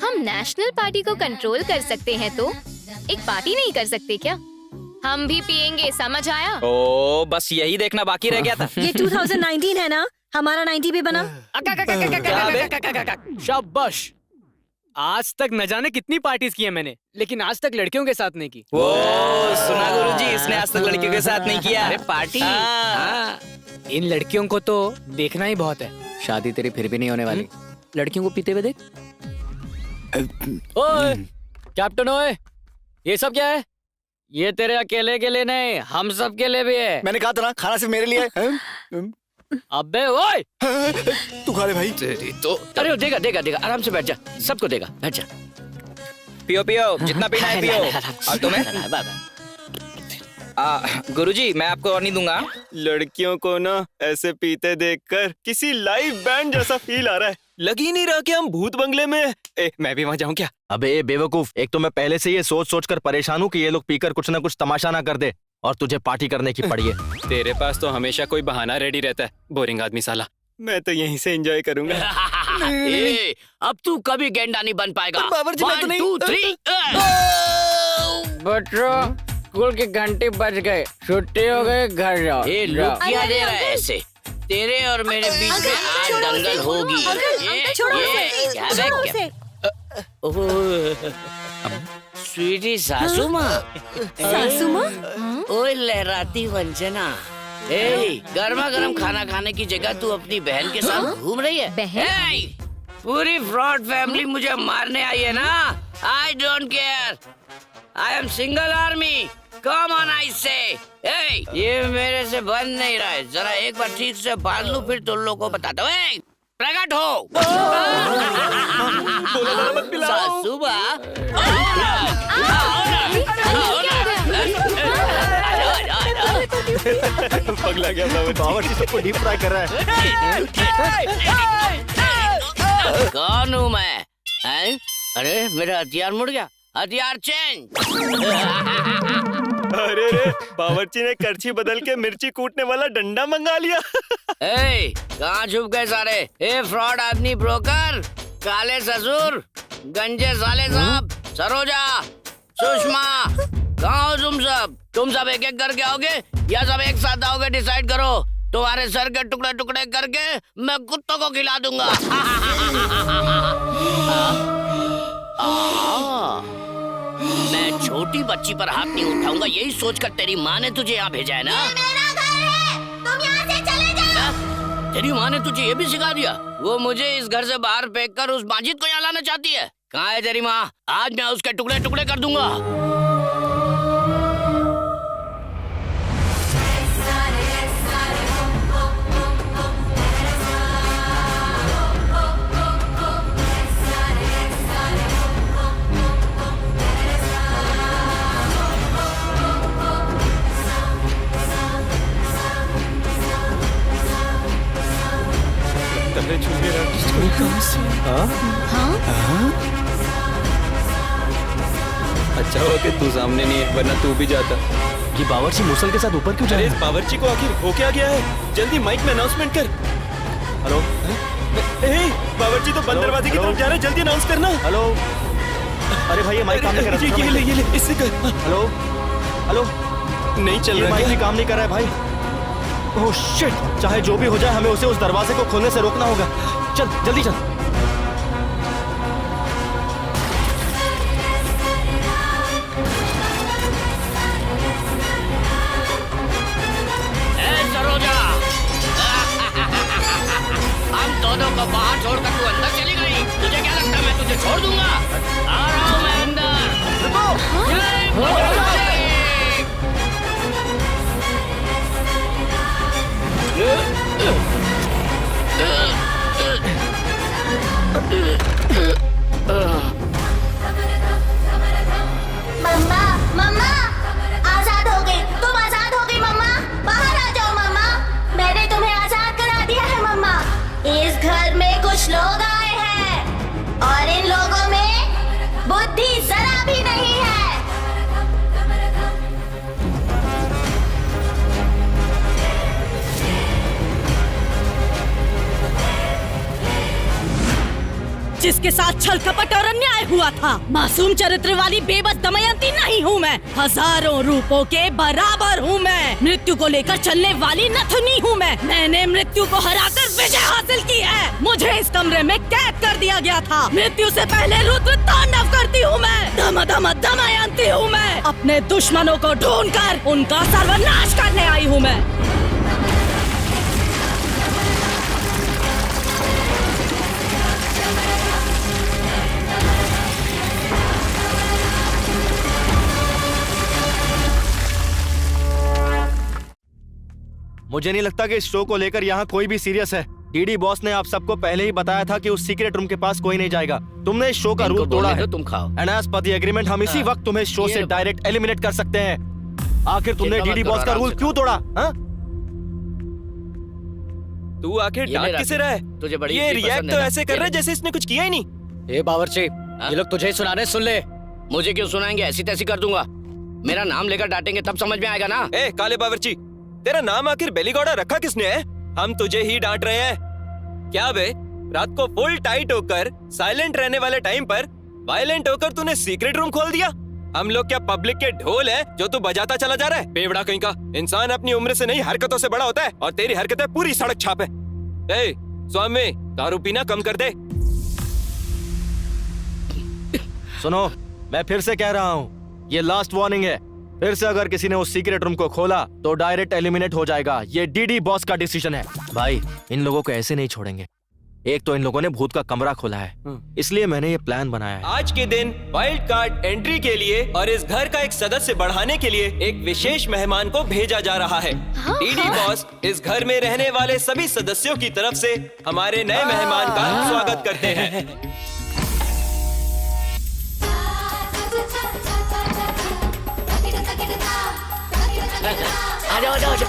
हम नेशनल पार्टी को कंट्रोल कर सकते हैं, तो एक पार्टी नहीं कर सकते क्या? हम भी पियेंगे, समझ आया? ओ, बस यही देखना बाकी रह गया था। ये 2019 है ना, हमारा 90 भी बना। शाबाश। आज तक न जाने कितनी पार्टीज की है मैंने, लेकिन आज तक लड़कियों के साथ नहीं की। वो सुना गुरुजी, इसने आज तक लड़कियों के साथ नहीं किया। अरे पार्टी। इन लड़कियों को तो देखना ही बहुत है। शादी तेरी फिर भी नहीं होने वाली। लड़कियों को पीते हुए देख। ओए कैप्टन, ओए ये सब क्या है? ये तेरे अकेले के लिए नहीं, हम सब के लिए भी है। मैंने कहा था ना, खाना सिर्फ मेरे लिए है। अबे ओए, तू खा ले भाई। तेरी तो अरे देगा देगा देगा, आराम से बैठ जा, सबको देगा, बैठ जा। पियो पियो, जितना पीना है पियो। और तुम्हें? गुरुजी, मैं आपको और नहीं दूंगा। लड़कियों को ना ऐसे पीते देखकर किसी लाइव बैंड जैसा फील आ रहा है। लग ही नहीं रहा कि हम भूत बंगले में। मैं भी वहाँ जाऊँ क्या? अबे बेवकूफ, एक तो मैं पहले से ये सोच सोच कर परेशान हूँ कि ये लोग पीकर कुछ ना कुछ तमाशा ना कर दे, और तुझे पार्टी करने की पड़ी है। तेरे पास तो हमेशा कोई बहाना रेडी रहता है, बोरिंग आदमी साला। मैं तो यहीं से एंजॉय करूंगा। ए, अब तू कभी गेंडा नहीं बन पाएगा। पर बावर्ची, मैं तो 1, नहीं- 2, 3 बच्चों स्कूल की घंटी बज गए, छुट्टी हो गई, घर जाओ। ये लुक क्या दे रहा है ऐसे? तेरे और मेरे बीच में आज दंगल होगी। स्वीटी सासू माँ। सासू माँ? ओए लहराती वंजना, ए गर्मा गर्म खाना खाने की जगह तू अपनी बहन के साथ घूम रही है? बहन? पूरी फ्रॉड फैमिली मुझे मारने आई है ना। I don't care, I am single army. Come on I से। ये मेरे से बन नहीं रहा है, जरा एक बार ठीक से बांध लूं फिर तुम लोगों को बताता हूँ। प्रकट हो सासू माँ। पगला गया बावर्ची सबको डीप फ्राई कर रहा है। कौन हूँ मैं? हैं? अरे मेरा हथियार मुड़ गया, हथियार चेंज। अरे रे, बावर्ची ने करछी बदल के मिर्ची कूटने वाला डंडा मंगा लिया। कहाँ छुप गए सारे? ए फ्रॉड आदमी, ब्रोकर, काले ससुर, गंजे साले साहब, सरोजा, सुषमा, कहाँ हो तुम सब? तुम सब एक एक करके आओगे या सब एक साथ आओगे? डिसाइड करो। तुम्हारे सर के टुकड़े टुकड़े करके मैं कुत्तों को खिला दूंगा। मैं छोटी बच्ची पर हाथ नहीं उठाऊंगा, यही सोचकर तेरी माँ ने तुझे यहाँ भेजा है ना? मेरा घर है, तुम यहाँ से चले जाओ। तेरी माँ ने तुझे ये भी सिखा दिया? वो मुझे इस घर से बाहर फेंककर उस माजिद को यहाँ लाना चाहती है। कहाँ है तेरी माँ? आज मैं उसके टुकड़े टुकड़े कर दूंगा। अच्छा हुआ कि तू सामने नहीं है, वरना तू भी जाता। ये बावर्ची मूसल के साथ ऊपर क्यों जा अरे रहा इस बावर्ची को आखिर हो क्या गया है? जल्दी माइक में अनाउंसमेंट कर। हेलो बावर्ची तो बंद दरवाजे की तरफ जा रहा है, जल्दी अनाउंस करना। हेलो। अरे भाई ये माइक काम नहीं कर रहा। ये ले इससे कर। हेलो हेलो, नहीं चल ये रहा माइक है। भी काम नहीं कर रहा है भाई। ओह शिट, चाहे जो भी हो जाए हमें उसे उस दरवाजे को खोलने से रोकना होगा। चल जल्दी चल। सरोजा, हम दोनों को बाहर छोड़कर तू अंदर चली गई। तुझे क्या लगता है मैं तुझे छोड़ दूंगा? आ रहा हूँ मैं अंदर। जय भोलेनाथ। मम्मा, मम्मा, आजाद हो गई, तुम आजाद हो गई मम्मा। बाहर आ जाओ मम्मा, मैंने तुम्हें आजाद करा दिया है मम्मा। इस घर में कुछ लोग आए हैं और इन लोगों में बुद्धि जरा भी नहीं है। जिसके साथ छल कपट और अन्याय हुआ था, मासूम चरित्र वाली बेबस दमयंती नहीं हूँ मैं। हजारों रूपों के बराबर हूँ मैं। मृत्यु को लेकर चलने वाली नथुनी हूँ मैं। मैंने मृत्यु को हराकर विजय हासिल की है। मुझे इस कमरे में कैद कर दिया गया था। मृत्यु से पहले रुद्र तांडव करती हूँ मैं। दम दम दमयंती हूँ मैं। अपने दुश्मनों को ढूंढकर उनका सर्वनाश करने आई हूँ मैं। मुझे नहीं लगता कि इस शो को लेकर यहाँ कोई भी सीरियस है। डीडी बॉस ने आप सबको पहले ही बताया था कि उस सीक्रेट रूम के पास कोई नहीं जाएगा। तुमने इस शो का रूल तोड़ा है। तुम खाओ। And as per the agreement हम इसी वक्त तुम्हें शो से डायरेक्ट एलिमिनेट कर सकते हैं। आखिर तुमने डीडी बॉस का रूल क्यों तोड़ा? तू आखिर डांट किसे रहा है? तुझे बड़ी ये रिएक्ट तो ऐसे कर रहा है जैसे इसने कुछ किया ही नहीं। ए बावर्ची, ये लोग तुझे ही सुना रहे, सुन ले। मुझे क्यों सुनाएंगे? ऐसी तैसी कर दूंगा। मेरा नाम लेकर डांटेंगे तब समझ में आएगा ना। ए काले बावर्ची, तेरा नाम आखिर बेलीगौड़ा रखा किसने है? हम तुझे ही डांट रहे हैं। क्या बे, रात को फुल टाइट होकर साइलेंट रहने वाले टाइम पर वायलेंट होकर तूने सीक्रेट रूम खोल दिया? हम लोग क्या पब्लिक के ढोल है जो तू बजाता चला जा रहा है? बेवड़ा कहीं का। इंसान अपनी उम्र से नहीं हरकतों से बड़ा होता है, और तेरी हरकतें पूरी सड़क छाप है। ए, स्वामी, दारू पीना कम कर दे। सुनो, मैं फिर से कह रहा हूँ, ये लास्ट वार्निंग है। फिर से अगर किसी ने उस सीक्रेट रूम को खोला तो डायरेक्ट एलिमिनेट हो जाएगा। ये डीडी बॉस का डिसीजन है। भाई, इन लोगों को ऐसे नहीं छोड़ेंगे। एक तो इन लोगों ने भूत का कमरा खोला है, इसलिए मैंने ये प्लान बनाया है। आज के दिन वाइल्ड कार्ड एंट्री के लिए और इस घर का एक सदस्य बढ़ाने के लिए एक विशेष मेहमान को भेजा जा रहा है। डीडी बॉस इस घर में रहने वाले सभी सदस्यों की तरफ से हमारे नए मेहमान का स्वागत करते हैं। आ जाओ, आ जाओ, आ जाओ।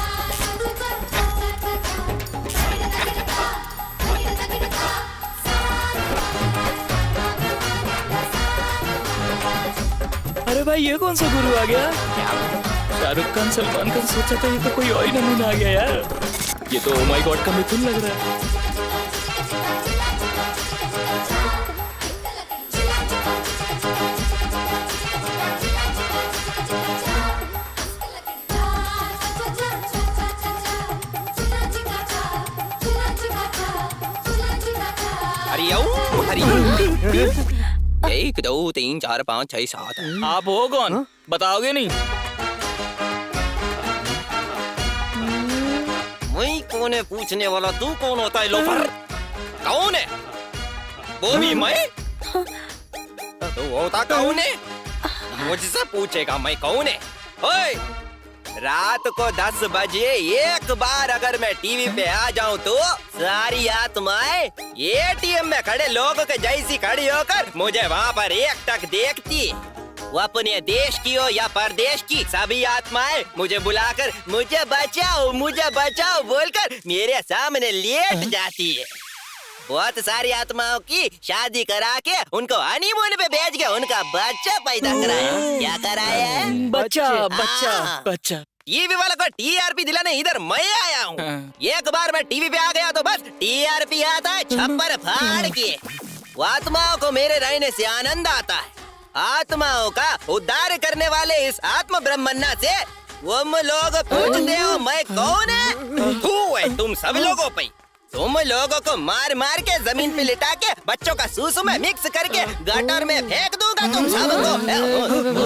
अरे भाई, ये कौन सा गुरु आ गया? शाहरुख खान, सलमान खान, सोचा था ये तो कोई और ही नमूना आ गया यार। ये तो ओ माय गॉड का मिथुन लग रहा है। हरिओम। 1 2 3 4 5 6 7। आप हो कौन? बताओगे नहीं? मैं कौन है पूछने वाला? तू कौन होता है लोफर? कौन है? वो भी मैं? तू होता कौन है? मुझसे पूछेगा मैं कौन है? ओए, रात को 10 बजे एक बार अगर मैं टीवी पे आ जाऊं तो सारी आत्माएं एटीएम में खड़े लोगों के जैसी खड़ी होकर मुझे वहाँ पर एकटक देखती। वो अपने देश की हो या परदेश की, सभी आत्माएं मुझे बुलाकर मुझे बचाओ बोलकर मेरे सामने लेट जाती है। बहुत सारी आत्माओं की शादी करा के उनको हनीमून पे भेज के उनका बच्चा पैदा कराया। क्या कराया है? बच्चा। टीवी वालों को टीआरपी दिलाने इधर मैं आया हूँ। एक बार मैं टीवी पे आ गया तो बस टीआरपी आता है छप्पर फाड़ के। आत्माओं को मेरे रहने से आनंद आता है। आत्माओं का उद्धार करने वाले इस आत्म ब्रह्मन्ना से तुम लोग पूछते हो मैं कौन है? तू है तुम सब लोगों पे। तुम लोगों को मार मार के जमीन पे लिटा के बच्चों का सूसू में मिक्स करके गटर में फेंक दूंगा तुम सबको।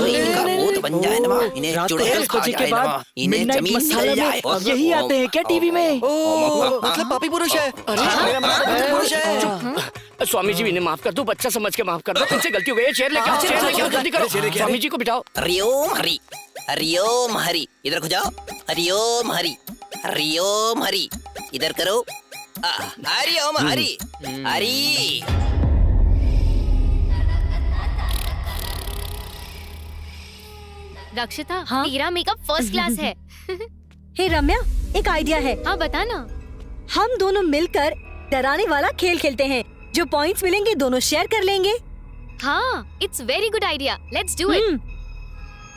इनका भूत बन जाए ना, इन्हें चुड़ैल खा जाए ना, इन्हें जमीन मिल जाए। यही आते हैं क्या टीवी में? मतलब पापी पुरुष है। पुरुष है। स्वामी जी, इन्हें माफ कर दो, बच्चा समझ के माफ कर दो। इनसे गलती हो गई है। चेयर लेके आओ, चेयर लेके आओ, जल्दी करो। स्वामी जी को बिठाओ। हरिओम हरि, हरिओम हरि, इधर को जाओ। हरिओम हरि, हरिओम हरि, इधर करो। हरि ओम हरि हरि। रक्षिता, तेरा मेकअप फर्स्ट क्लास है। हे रम्या, एक आइडिया है। हाँ बता ना। हम दोनों मिलकर डराने वाला खेल खेलते हैं। जो पॉइंट्स मिलेंगे दोनों शेयर कर लेंगे। हाँ, it's very good idea. Let's do it.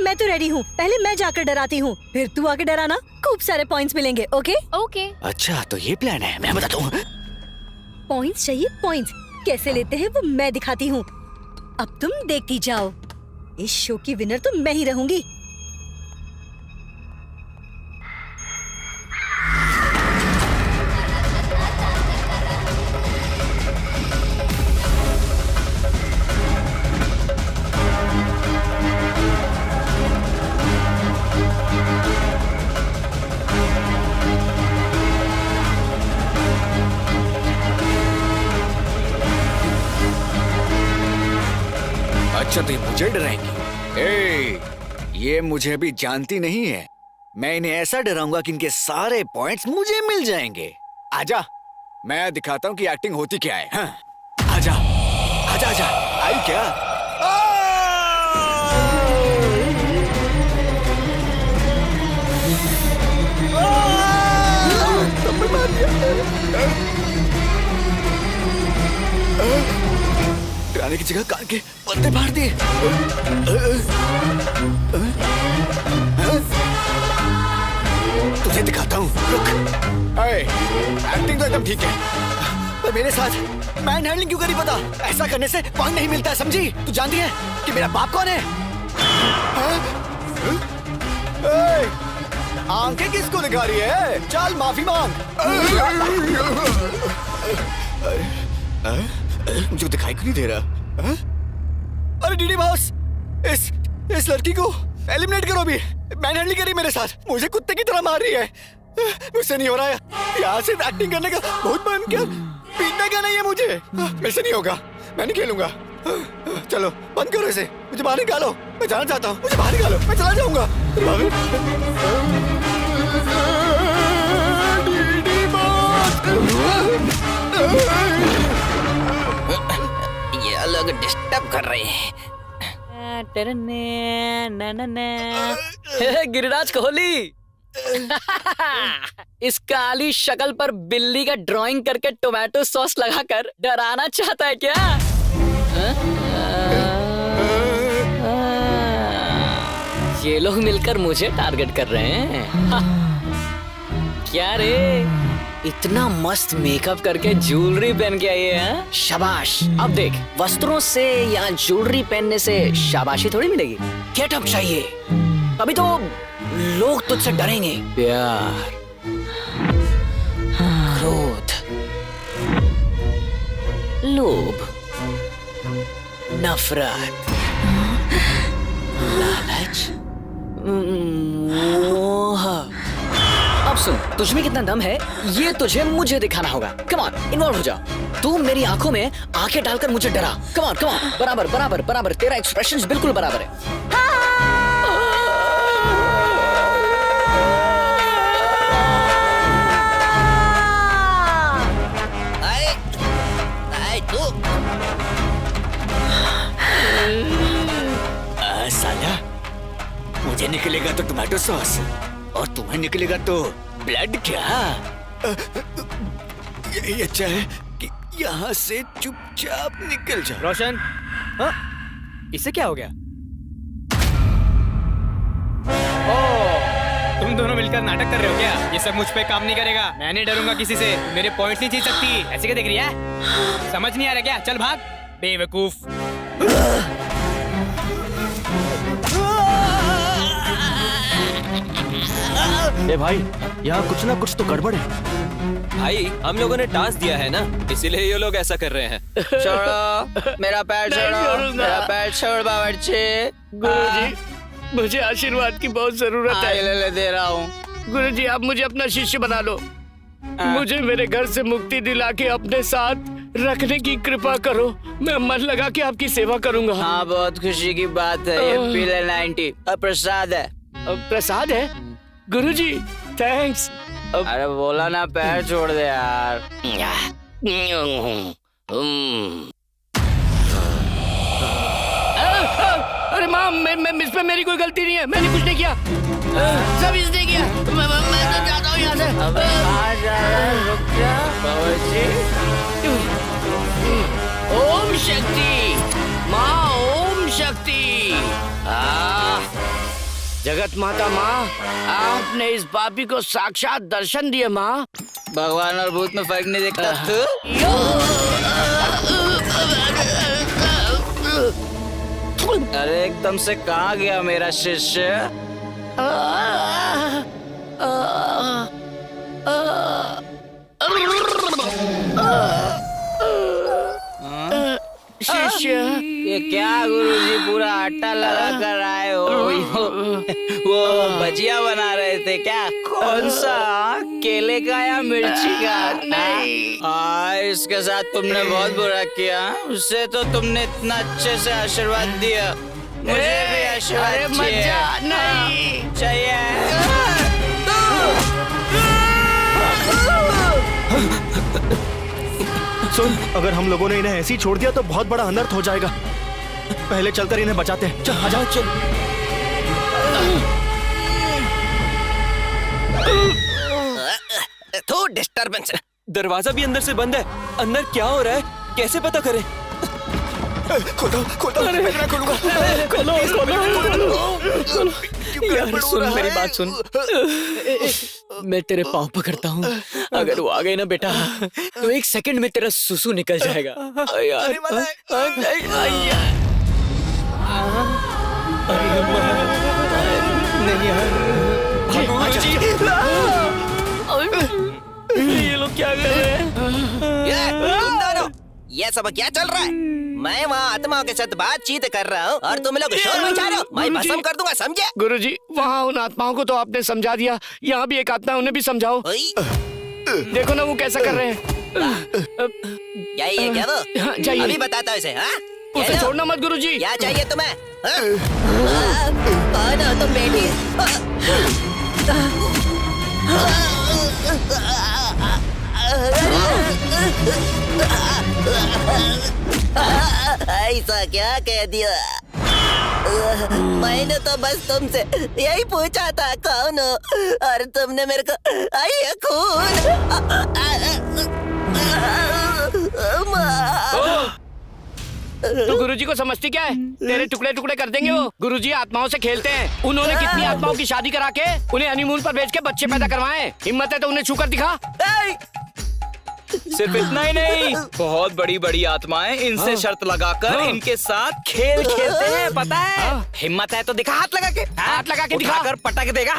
मैं तो रेडी हूँ। पहले मैं जाकर डराती हूँ, फिर तू आके डराना। खूब सारे पॉइंट्स मिलेंगे। Okay okay. अच्छा, तो ये प्लान है। मैं बताता हूँ। पॉइंट्स चाहिए? पॉइंट्स कैसे लेते हैं वो मैं दिखाती हूँ। अब तुम देखती जाओ। इस शो की विनर तो मैं ही रहूंगी। अच्छा, तो ये मुझे डराएंगी? ये मुझे अभी जानती नहीं है। मैं इन्हें ऐसा डराऊंगा कि इनके सारे पॉइंट्स मुझे मिल जाएंगे। आजा, मैं दिखाता हूँ कि एक्टिंग होती क्या है। हाँ? आजा, आजा, आजा। आई क्या? डराने की जगह कान के पत्ते फाड़ दिए। तुझे दिखाता हूँ, रुक। एक्टिंग तो एकदम ठीक है। पर मेरे साथ मैन हैंडलिंग क्यों करी पता? ऐसा करने से पॉइंट नहीं मिलता है, समझी? तू जानती है कि मेरा बाप कौन है? आंखें किसको दिखा रही है? चल माफी मांग। मुझे दिखाई क्यों नहीं दे रहा? अरे डीडी बॉस, इस लड़की को एलिमिनेट करो अभी। मैन हैंडलिंग करी मेरे साथ, मुझे कुत्ते की तरह मार रही है। मुझसे नहीं हो रहा है, यहाँ से एक्टिंग करने का बहुत मन किया, पीटने का नहीं है मुझे। मेरे से नहीं होगा, मैं नहीं खेलूंगा। चलो बंद करो इसे, मुझे बाहर निकालो, मैं जाना चाहता हूँ, मुझे बाहर निकालो, मैं चला जाऊंगा। ये लोग डिस्टर्ब कर रहे हैं। गिरिराज कोहली इस काली शक्ल पर बिल्ली का ड्राइंग करके टोमेटो सॉस लगाकर डराना चाहता है क्या? ये लोग मिलकर मुझे टारगेट कर रहे हैं। क्या रे, इतना मस्त मेकअप करके ज्वेलरी पहन के आई है? शाबाश। अब देख, वस्त्रों से या ज्वेलरी पहनने से शाबाशी थोड़ी मिलेगी, गेटअप चाहिए, अभी तो लोग तुझसे डरेंगे। प्यार, क्रोध, लोभ, नफरत, लालच, मोह। अब सुन, तुझ में कितना दम है ये तुझे मुझे दिखाना होगा। कम ऑन, इन्वॉल्व हो जा। तू मेरी आंखों में आंखें डालकर मुझे डरा। कम ऑन, बराबर बराबर बराबर, तेरा एक्सप्रेशंस बिल्कुल बराबर है। साला, मुझे निकलेगा तो टोमेटो सॉस और तुम्हें निकलेगा तो ब्लड। क्या यही अच्छा है कि यहाँ से चुपचाप निकल जाओ। रोशन, हाँ? इससे क्या हो गया? ओह, तुम दोनों मिलकर नाटक कर रहे हो क्या? ये सब मुझ पे काम नहीं करेगा, मैं नहीं डरूंगा किसी से। मेरे पॉइंट नहीं जीत सकती, ऐसे क्या देख रही है? समझ नहीं आ रहा क्या? चल भाग बेवकूफ। ए भाई, यहाँ कुछ ना कुछ तो गड़बड़ है। भाई, हम लोगों ने टास्क दिया है ना, इसीलिए ये लोग ऐसा कर रहे हैं। छोड़ो मेरा पैर, छोड़ो मेरा पैर, छोड़ बावर्ची। गुरुजी, मुझे आशीर्वाद की बहुत जरूरत है। ले दे रहा हूँ। गुरुजी, आप मुझे अपना शिष्य बना लो। मुझे मेरे घर से मुक्ति दिला के अपने साथ रखने की कृपा करो। मैं मन लगा के आपकी सेवा करूंगा। हाँ, बहुत खुशी की बात है। ये पीले 90 प्रसाद है। प्रसाद है? गुरुजी, थैंक्स। अरे बोला ना, पैर छोड़ दे यार। अरे माँ, इस पे मेरी कोई गलती नहीं है, मैंने कुछ नहीं किया, सब इसने किया। मैं तो जाता हूँ यहाँ से। रुक जा बावर्ची। ओम शक्ति माँ, ओम शक्ति। जगत माता माँ, आपने इस पापी को साक्षात दर्शन दिए माँ। भगवान और भूत में फर्क नहीं देखता तू? अरे एकदम से कहाँ गया मेरा शिष्य? शिष्य, ये क्या गुरुजी, पूरा आटा लगा कर आए हो? वो भजिया बना रहे थे क्या? कौन सा, केले का या मिर्ची का? नहीं। इसके साथ तुमने बहुत बुरा किया। उससे तो तुमने इतना अच्छे से आशीर्वाद दिया, मुझे भी आशीर्वाद चाहिए। सुन, अगर हम लोगों ने इन्हें ऐसे ही छोड़ दिया तो बहुत बड़ा अनर्थ हो जाएगा। पहले चलकर इन्हें बचाते हैं। चल, आ जाओ, चल। तो डिस्टर्बेंस। दरवाजा भी अंदर से बंद है, अंदर क्या हो रहा है कैसे पता करें? खोल दो मैं ना खोलूंगा। यार सुन मेरी बात सुन, मैं तेरे पाँव पकड़ता हूँ, अगर वो आ गए ना बेटा तो 1 सेकंड में तेरा सुसु निकल जाएगा। यार नहीं ये लोग क्या कर रहे हैं? तुम दोनों, ये सब क्या चल रहा है? मैं वहाँ आत्माओं के साथ बातचीत कर रहा हूँ और तुम लोग शोर मचा रहे हो। मैं भस्म कर दूंगा, समझे? गुरुजी, वहाँ उन आत्माओं को तो आपने समझा दिया, यहाँ भी एक आत्मा है, उन्हें भी समझाओ। देखो ना वो कैसा कर रहे हैं। यही है क्या वो? हाँ, जाइए। अभी बताता हूँ इसे। हाँ? उसे छोड़ना मत गुरुजी। क्या चाहिए तुम्हें? कौन हो तुम बेटी? ऐसा क्या कह दिया? मैंने तो बस तुमसे यही पूछा था कौन हो, और तुमने मेरे को आई खून। तो गुरुजी को समझती क्या है? तेरे टुकड़े टुकड़े कर देंगे वो। गुरुजी आत्माओं से खेलते हैं। उन्होंने कितनी आत्माओं की शादी करा के उन्हें हनीमून पर भेज के बच्चे पैदा करवाए। हिम्मत है तो उन्हें छूकर दिखा। सिर्फ इतना ही नहीं, बहुत बड़ी बड़ी आत्माएं इनसे शर्त लगाकर इनके साथ खेल खेलते हैं, पता है? हिम्मत है तो दिखा, हाथ लगा के दिखा कर पटक देगा।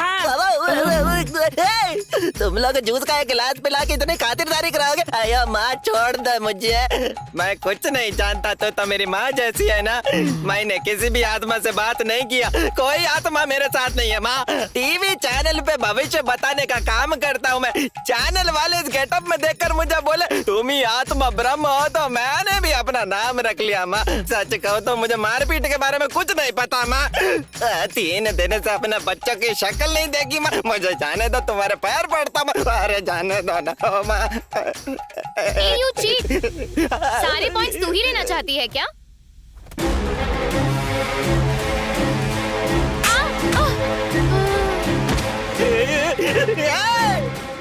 तुम लोग जूस का एक गिलास पिला के इतनी खातिरदारी कराओगे? अयो माँ छोड़ दे मुझे, मैं कुछ नहीं जानता। तो मेरी माँ जैसी है ना, मैंने किसी भी आत्मा से बात नहीं किया, कोई आत्मा मेरे साथ नहीं है। माँ टीवी चैनल पे भविष्य बताने का काम करता हूँ मैं। चैनल वाले इस गेटअप में देखकर मुझे बोले तुम ही आत्मा ब्रह्म हो, तो मैंने भी अपना नाम रख लिया। माँ सच कहो तो मुझे मारपीट के बारे में कुछ नहीं पता। माँ 3 दिन से अपने बच्चों की शक्ल नहीं देखी। माँ मुझे जाने दो, तुम्हारे पैर पड़ता। माँ अरे जाने दो ना। ओ माँ यू चीट, सारे पॉइंट्स तू ही लेना चाहती है क्या?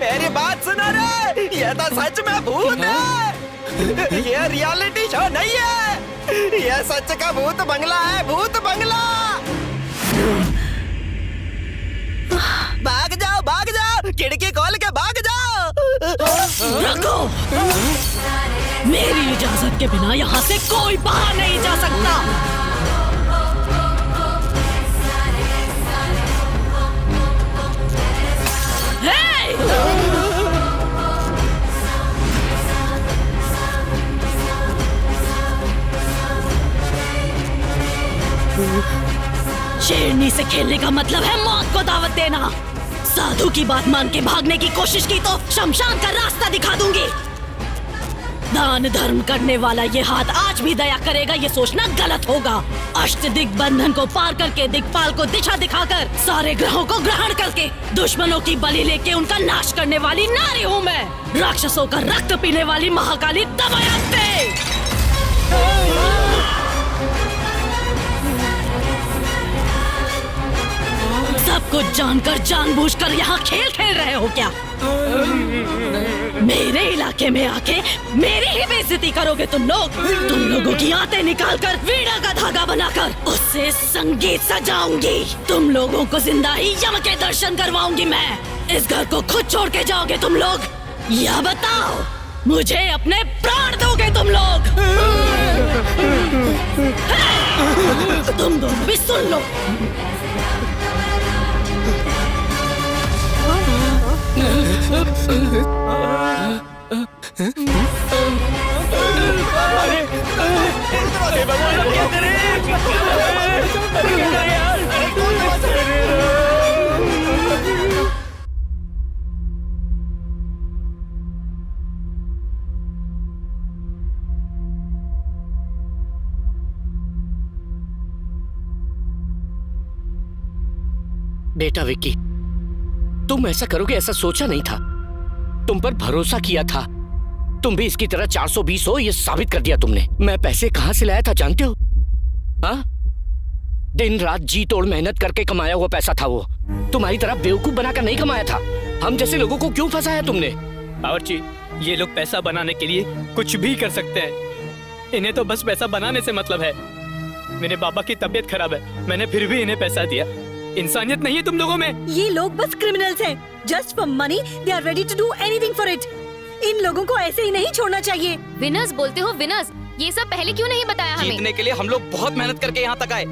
मेरी बात सुनो रे, ये तो सच में भूत है। ये रियलिटी शो नहीं है, ये सच का भूत बंगला है, भूत बंगला। भाग जाओ, खिड़की खोल के भाग जाओ। रुको, मेरी इजाजत के बिना यहाँ से कोई बाहर नहीं जा सकता। शेरनी से खेलने का मतलब है मौत को दावत देना। साधु की बात मान के भागने की कोशिश की तो शमशान का रास्ता दिखा दूंगी। दान धर्म करने वाला ये हाथ आज भी दया करेगा, ये सोचना गलत होगा। अष्ट दिग्बंधन को पार करके दिक्पाल को दिशा दिखाकर सारे ग्रहों को ग्रहण करके दुश्मनों की बलि लेके उनका नाश करने वाली नारी हूँ मैं। राक्षसों का रक्त पीने वाली महाकाली दमयंती। सब कुछ जानकर जानबूझकर यहाँ खेल खेल रहे हो क्या? मेरे इलाके में आके मेरी ही बेइज्जती करोगे तुम लोग? तुम लोगों की आंतें निकालकर वीणा का धागा बनाकर उससे संगीत सजाऊंगी। तुम लोगों को जिंदा ही यम के दर्शन करवाऊंगी मैं। इस घर को खुद छोड़ के जाओगे तुम लोग, या बताओ मुझे अपने प्राण दोगे तुम लोग? तुम दोनों भी सुन लो। बेटा विक्की, तुम ऐसा करोगे ऐसा सोचा नहीं था। तुम पर भरोसा किया था। तुम भी इसकी तरह 420 हो, ये साबित कर दिया तुमने। मैं पैसे कहां से लाया था जानते हो? हाँ, दिन रात जी तोड़ मेहनत करके कमाया हुआ पैसा था वो। तुम्हारी तरह बेवकूफ बनाकर नहीं कमाया था। हम जैसे लोगों को क्यों फंसाया तुमने? बावर्ची, ये लोग पैसा बनाने के लिए कुछ भी कर सकते हैं। इन्हें तो बस पैसा बनाने से मतलब है। मेरे पापा की तबीयत खराब है, मैंने फिर भी इन्हें पैसा दिया। इंसानियत नहीं है तुम लोगों में। ये लोग बस क्रिमिनल्स हैं। Just for money they are ready to do anything for it. इन लोगों को ऐसे ही नहीं छोड़ना चाहिए। विनर्स बोलते हो विनर्स, ये सब पहले क्यों नहीं बताया हमें? जीतने के लिए हम लोग बहुत मेहनत करके यहाँ तक आए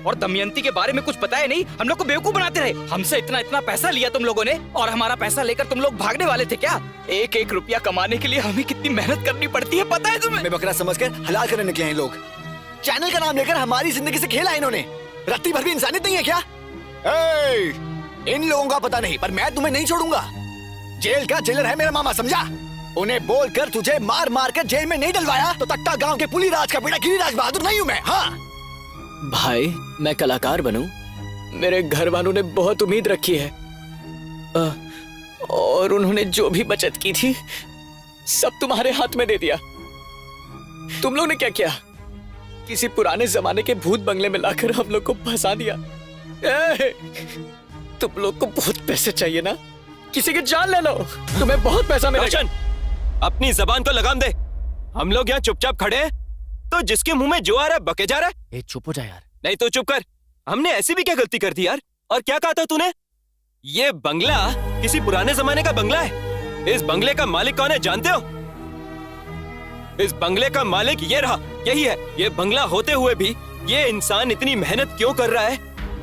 और दमयंती के बारे में कुछ बताया नहीं। हम लोग को बेवकूफ बनाते रहे। हमसे इतना इतना पैसा लिया तुम लोगों ने और हमारा पैसा लेकर तुम लोग भागने वाले थे क्या? एक एक रुपया कमाने के लिए हमें कितनी मेहनत करनी पड़ती है पता है तुम्हें? मैं बकरा समझकर हलाल करने निकले हैं लोग। चैनल का नाम लेकर हमारी जिंदगी से खेला इन्होंने। रत्ती भर भी इंसानियत नहीं है क्या? इन लोगों का पता नहीं पर मैं तुम्हें नहीं छोड़ूंगा। जेल का जेलर है मेरा मामा, समझा? उन्हें बोलकर तुझे मार मार कर जेल में नहीं डलवाया तो तख्ता गांव के पुलीराज का बेटा गिरिराज बहादुर नहीं हूँ मैं। हाँ भाई, मैं कलाकार बनूं, मेरे घर वालों ने बहुत उम्मीद रखी है और उन्होंने जो भी बचत की थी सब तुम्हारे हाथ में दे दिया। तुम लोग ने क्या किया? किसी पुराने जमाने के भूत बंगले में लाकर हम लोग को फंसा दिया। तुम लोग को बहुत पैसे चाहिए ना? किसी की जान ले लो, तुम्हें बहुत पैसा मिलेगा। अपनी जबान को लगाम दे। हम लोग यहाँ चुपचाप खड़े हैं तो जिसके मुंह में जो आ रहा है बके जा रहा है। चुप हो जा यार। नहीं तो चुप कर। हमने ऐसी भी क्या गलती कर दी यार? और क्या कहा था तूने? ये बंगला किसी पुराने जमाने का बंगला है। इस बंगले का मालिक कौन है जानते हो? इस बंगले का मालिक ये रहा, यही है। ये बंगला होते हुए भी ये इंसान इतनी मेहनत क्यों कर रहा है?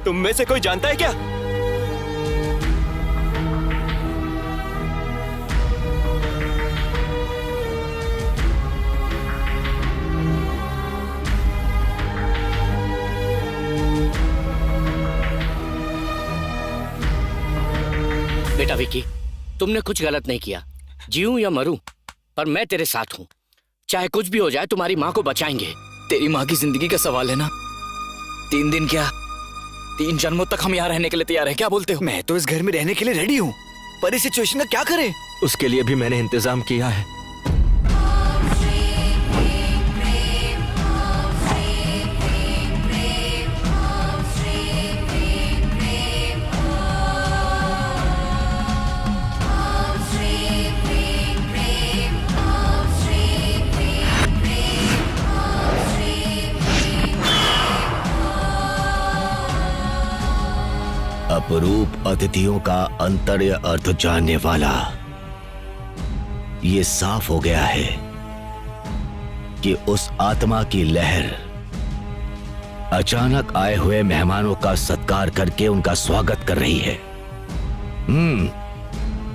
तुम में से कोई जानता है क्या? बेटा विकी, तुमने कुछ गलत नहीं किया। जीऊं या मरूं, पर मैं तेरे साथ हूं। चाहे कुछ भी हो जाए, तुम्हारी माँ को बचाएंगे। तेरी माँ की जिंदगी का सवाल है ना। 3 दिन क्या 3 जन्मों तक हम यहाँ रहने के लिए तैयार हैं। क्या बोलते हो? मैं तो इस घर में रहने के लिए रेडी हूँ, पर इस सिचुएशन का क्या करें? उसके लिए भी मैंने इंतजाम किया है। अपरूप अतिथियों का अंतर्य अर्थ जानने वाला ये साफ हो गया है कि उस आत्मा की लहर अचानक आए हुए मेहमानों का सत्कार करके उनका स्वागत कर रही है।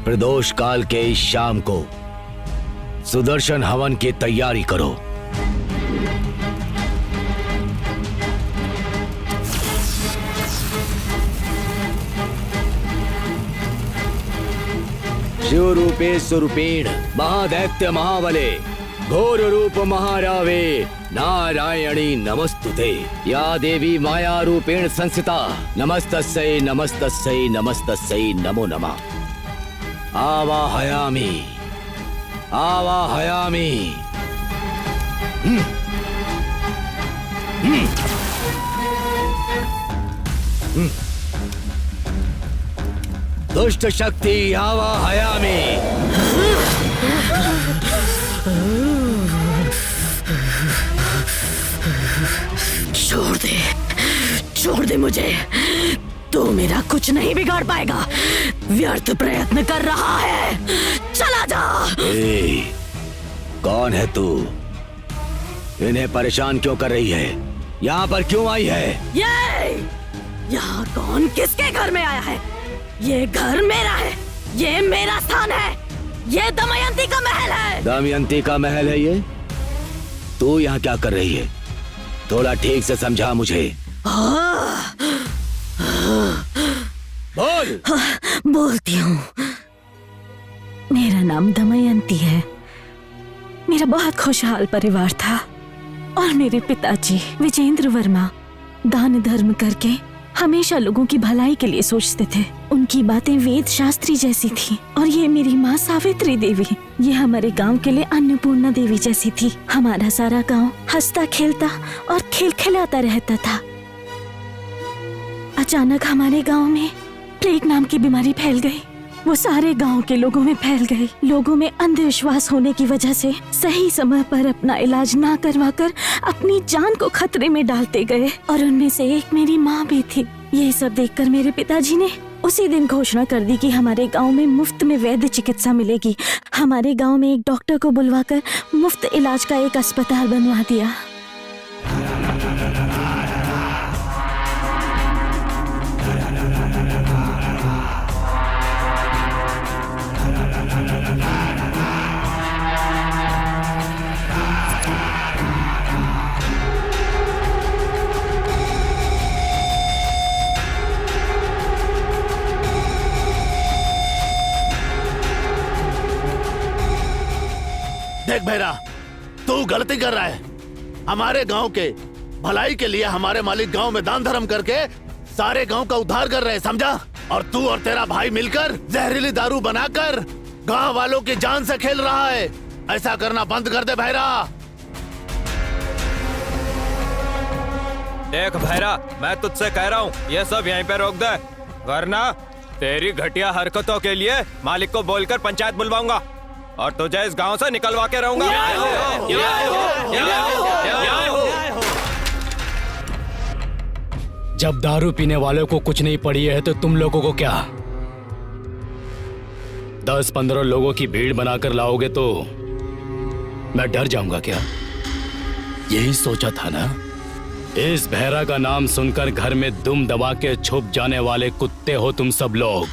प्रदोष काल के इस शाम को सुदर्शन हवन की तैयारी करो। शिव रूपे स्वरूपेण महादैत्य महाबले घोर रूप महारावे नारायणी नमस्तुते। या देवी माया रूपेण संस्थिता नमस्तस्यै नमस्तस्यै नमस्तस्यै नमो नमः। आवाहयामि आवाहयामि। दुष्ट शक्ति आवाहयामि। छोड़ दे मुझे। तू मेरा कुछ नहीं बिगाड़ पाएगा। व्यर्थ प्रयत्न कर रहा है, चला जा। कौन है तू? इन्हें परेशान क्यों कर रही है? यहाँ पर क्यों आई है? यहाँ कौन किसके घर में आया है? ये घर मेरा है, ये मेरा स्थान है, ये दमयंती का महल है। दमयंती का महल है ये? तू यहाँ क्या कर रही है? थोड़ा ठीक से समझा मुझे। बोल। बोलती हूँ। मेरा नाम दमयंती है। मेरा बहुत खुशहाल परिवार था और मेरे पिताजी विजेंद्र वर्मा दान धर्म करके हमेशा लोगों की भलाई के लिए सोचते थे। उनकी बातें वेद शास्त्री जैसी थी। और ये मेरी माँ सावित्री देवी, ये हमारे गांव के लिए अन्नपूर्णा देवी जैसी थी। हमारा सारा गांव हंसता खेलता और खिलखिलाता रहता था। अचानक हमारे गांव में प्लेग नाम की बीमारी फैल गई। वो सारे गांव के लोगों में फैल गए। लोगों में अंधविश्वास होने की वजह से सही समय पर अपना इलाज ना करवाकर अपनी जान को खतरे में डालते गए, और उनमें से एक मेरी माँ भी थी। ये सब देखकर मेरे पिताजी ने उसी दिन घोषणा कर दी कि हमारे गांव में मुफ्त में वैद्य चिकित्सा मिलेगी। हमारे गांव में एक डॉक्टर को बुलवाकर मुफ्त इलाज का एक अस्पताल बनवा दिया। देख भैरा, तू गलती कर रहा है। हमारे गांव के भलाई के लिए हमारे मालिक गांव में दान धर्म करके सारे गांव का उद्धार कर रहे हैं, समझा? और तू और तेरा भाई मिलकर जहरीली दारू बनाकर गांव वालों की जान से खेल रहा है। ऐसा करना बंद कर दे भैरा। देख भैरा, मैं तुझसे कह रहा हूँ ये सब यहीं पे रोक दे, वरना तेरी घटिया हरकतों के लिए मालिक को बोलकर पंचायत बुलवाऊंगा और तुझे इस गांव से निकलवा के रहूंगा। जब दारू पीने वालों को कुछ नहीं पड़ी है तो तुम लोगों को क्या? 10-15 लोगों की भीड़ बनाकर लाओगे तो मैं डर जाऊंगा क्या? यही सोचा था ना? इस भैरा का नाम सुनकर घर में दुम दबा के छुप जाने वाले कुत्ते हो तुम सब लोग,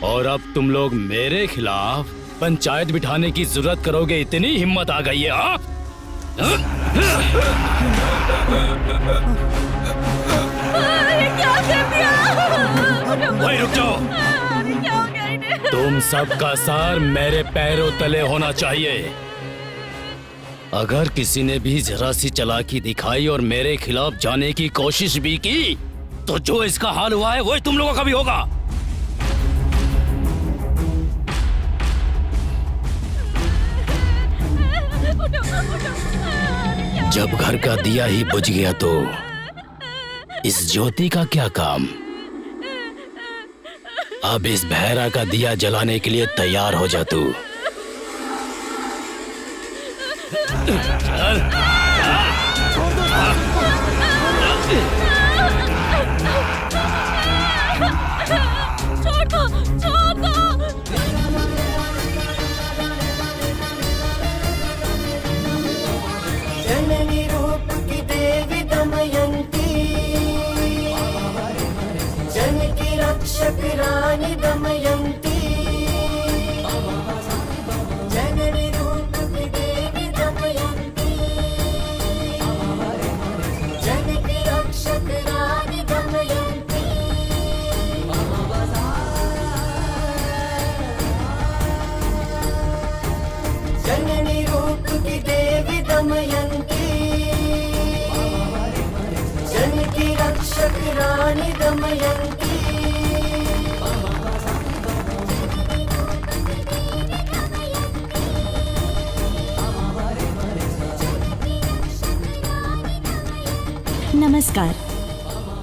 और अब तुम लोग मेरे खिलाफ पंचायत बिठाने की जरूरत करोगे, इतनी हिम्मत आ गई है? हाँ? क्या कर दिया? वही रुक जाओ। तुम सबका सार मेरे पैरों तले होना चाहिए। अगर किसी ने भी जरा सी चालाकी दिखाई और मेरे खिलाफ जाने की कोशिश भी की तो जो इसका हाल हुआ है वही तुम लोगों का भी होगा। जब घर का दिया ही बुझ गया तो इस ज्योति का क्या काम? अब इस भैरा का दिया जलाने के लिए तैयार हो जा तू। छोड़ दो, छोड़ दो। जननी रूप की देवी दमयंती, जन की रक्षक रानी दमयंती, जननी रूप की देवी दमयंती, जन की रक्षक रानी दमयंती। जननी रूप की देवी दमयंती, जन की रक्षक रानी दमयंती। नमस्कार।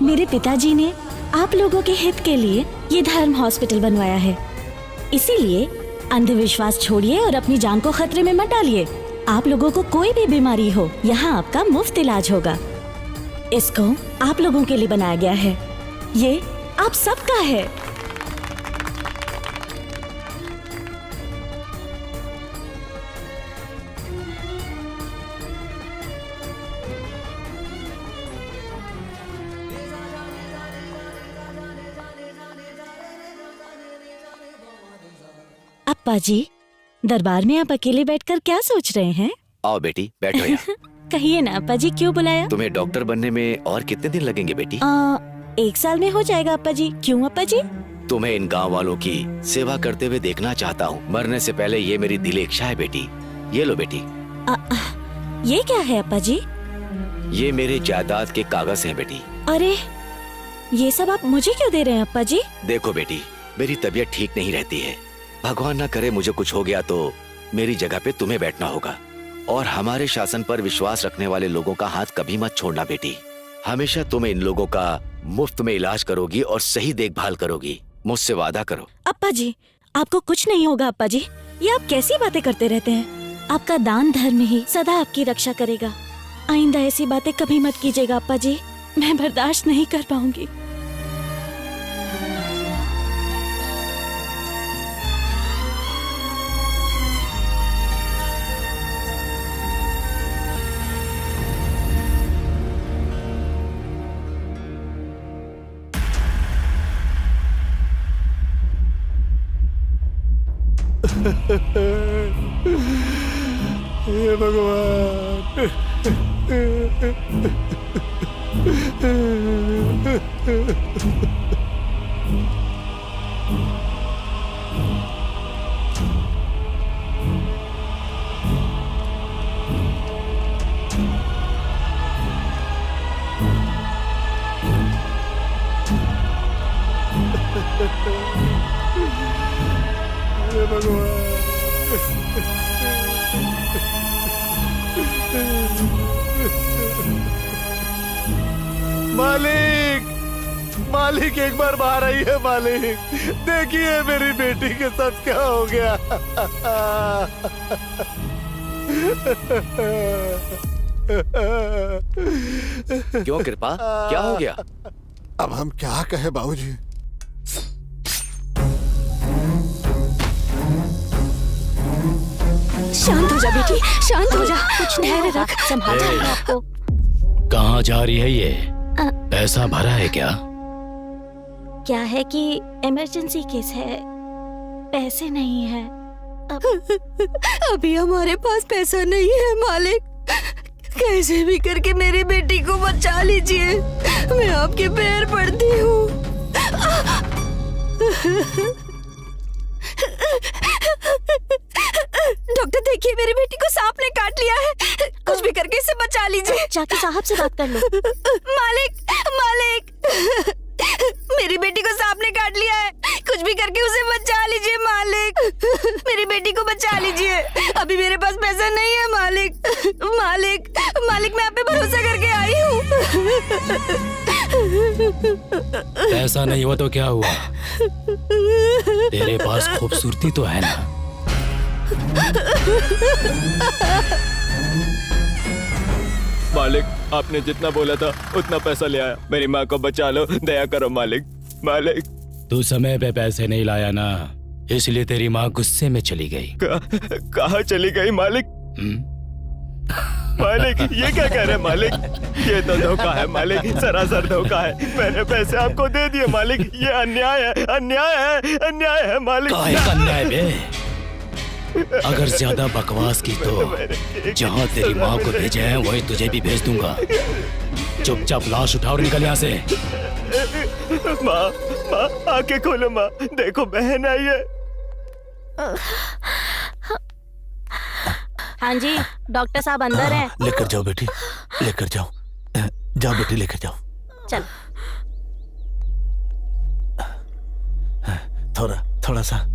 मेरे पिताजी ने आप लोगों के हित के लिए ये धर्म हॉस्पिटल बनवाया है, इसीलिए अंधविश्वास छोड़िए और अपनी जान को खतरे में मत डालिए। आप लोगों को कोई भी बीमारी हो, यहाँ आपका मुफ्त इलाज होगा। इसको आप लोगों के लिए बनाया गया है, ये आप सबका है। अप्पा जी, दरबार में आप अकेले बैठकर क्या सोच रहे हैं? आओ बेटी, बैठो यहाँ। कहिए ना अप्पा जी, क्यों बुलाया? तुम्हें डॉक्टर बनने में और कितने दिन लगेंगे बेटी? 1 साल में हो जाएगा अप्पा जी। क्यों अप्पा जी? तुम्हें इन गांव वालों की सेवा करते हुए देखना चाहता हूँ। मरने से पहले ये मेरी दिली इच्छा है बेटी। ये लो बेटी। ये क्या है अप्पा जी? ये मेरे जायदाद के कागज हैं बेटी। अरे, ये सब आप मुझे क्यों दे रहे हैं अप्पा जी? देखो बेटी, मेरी तबीयत ठीक नहीं रहती है। भगवान ना करे मुझे कुछ हो गया तो मेरी जगह पे तुम्हें बैठना होगा। और हमारे शासन पर विश्वास रखने वाले लोगों का हाथ कभी मत छोड़ना बेटी। हमेशा तुम इन लोगों का मुफ्त में इलाज करोगी और सही देखभाल करोगी। मुझसे वादा करो। अप्पा जी, आपको कुछ नहीं होगा अप्पा जी। ये आप कैसी बातें करते रहते हैं? आपका दान धर्म ही सदा आपकी रक्षा करेगा। आइंदा ऐसी बातें कभी मत कीजिएगा अप्पा जी, मैं बर्दाश्त नहीं कर पाऊंगी। हे भगवान। हे भगवान। मालिक, मालिक एक बार बाहर आइए मालिक। देखिए मेरी बेटी के साथ क्या हो गया। क्यों कृपा, क्या हो गया? अब हम क्या कहे बाबूजी। शांत हो जा बेटी, शांत हो जा, कुछ धैर्य रख, संभाल अपने आप को। कहाँ जा रही है ये? पैसा भरा है क्या? क्या है कि इमरजेंसी केस है, पैसे नहीं है। अभी हमारे पास पैसा नहीं है मालिक, कैसे भी करके मेरी बेटी को बचा लीजिए, मैं आपके पैर पड़ती हूँ। डॉक्टर देखिए, मेरी बेटी को सांप ने काट लिया है, कुछ भी करके इसे बचा लीजिए। जाके साहब से बात कर लो। मालिक, मालिक, मेरी बेटी को सांप ने काट लिया है, कुछ भी करके उसे बचा लीजिए मालिक, मेरी बेटी को बचा लीजिए। अभी मेरे पास पैसा नहीं है मालिक, मालिक, मालिक, मैं आप पे भरोसा करके आई हूँ। पैसा नहीं हुआ तो क्या हुआ? तेरे पास खूबसूरती तो है ना? मालिक, आपने जितना बोला था उतना पैसा ले आया। मेरी माँ को बचा लो, दया करो मालिक। मालिक, तू समय पे पैसे नहीं लाया ना, इसलिए तेरी माँ गुस्से में चली गई। कहाँ चली गई मालिक? मालिक, ये क्या कह रहे हैं मालिक? ये तो धोखा है मालिक, सरासर धोखा है। मैंने पैसे आपको दे दिए मालिक, ये अन्याय है, अन्याय है, अन्याय है मालिक। काहे का अन्याय बे? अगर ज्यादा बकवास की तो जहाँ तेरी माँ को भेजे हैं वही तुझे भी भेज दूंगा। चुपचाप लाश उठाओ और निकल यहाँ से। माँ, माँ, आंखें खोलो माँ, देखो बहन आई है। हाँ जी, डॉक्टर साहब अंदर हैं। लेकर जाओ बेटी, लेकर जाओ, जाओ बेटी लेकर जाओ। चल। थोड़ा थोड़ा सा।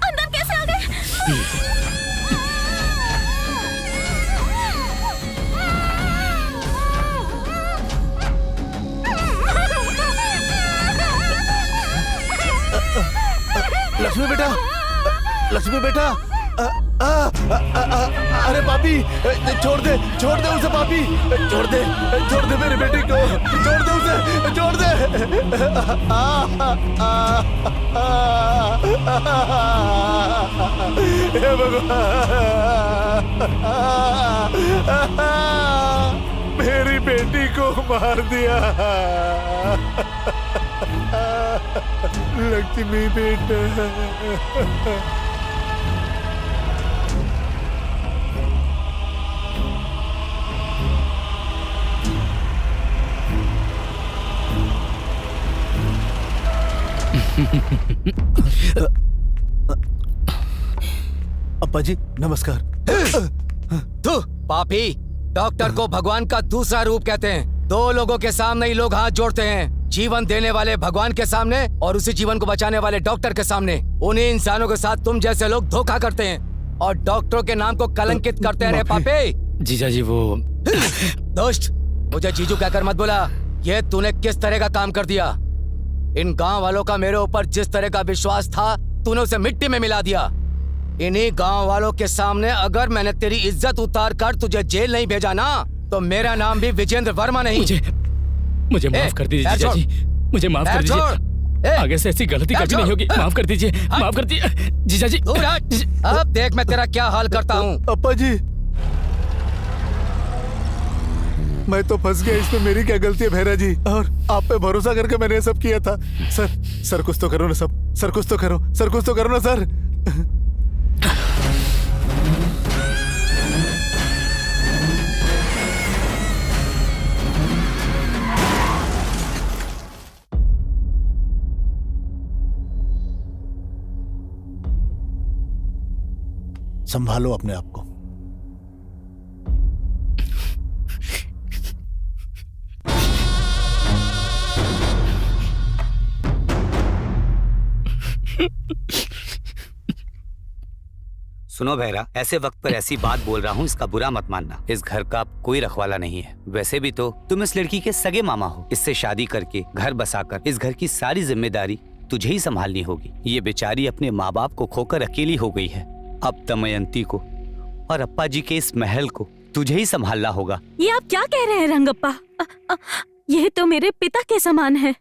अंदर कैसे आ गए? लक्ष्मी बेटा, लक्ष्मी बेटा, अरे पापी, छोड़ दे उसे पापी, छोड़ दे मेरी बेटी को, छोड़ दे उसे, छोड़ दे। हे भगवान, मेरी बेटी को मार दिया। लक्ष्मी बेटा। अप्पा जी नमस्कार। तू पापी, डॉक्टर को भगवान का दूसरा रूप कहते हैं। दो लोगों के सामने ही लोग हाथ जोड़ते हैं, जीवन देने वाले भगवान के सामने और उसी जीवन को बचाने वाले डॉक्टर के सामने उन्हीं इंसानों के साथ तुम जैसे लोग धोखा करते हैं और डॉक्टरों के नाम को कलंकित करते रहे पापे। जीजा जी वो दोस्त, मुझे जीजू कहकर मत बोला। ये तूने किस तरह का काम कर दिया? इन गांव वालों का मेरे ऊपर जिस तरह का विश्वास था तूने उसे मिट्टी में मिला दिया। इन्हीं गांव वालों के सामने अगर मैंने तेरी इज्जत उतार कर तुझे जेल नहीं भेजा ना तो मेरा नाम भी विजेंद्र वर्मा नहीं। मुझे माफ कर दीजिए जीजा जी, मुझे माफ कर दीजिए। आगे से ऐसी गलती कभी नहीं होगी। माफ कर दीजिए, माफ कर दीजिए जीजा जी। अब देख मैं तेरा क्या हाल करता हूँ। अप्पा जी, मैं तो फंस गया। इसमें मेरी क्या गलती है भैरा जी? और आप पे भरोसा करके मैंने ये सब किया था। सर कुछ तो करो ना सब। सर कुछ तो करो, सर कुछ तो करो ना सर। संभालो अपने आप को। सुनो भैरा, ऐसे वक्त पर ऐसी बात बोल रहा हूँ, इसका बुरा मत मानना। इस घर का कोई रखवाला नहीं है। वैसे भी तो तुम इस लड़की के सगे मामा हो। इससे शादी करके घर बसाकर इस घर की सारी जिम्मेदारी तुझे ही संभालनी होगी। ये बेचारी अपने माँ बाप को खोकर अकेली हो गई है। अब दमयंती को और अप्पा जी के इस महल को तुझे ही संभालना होगा। ये आप क्या कह रहे हैं रंगप्पा? ये तो मेरे पिता के समान है।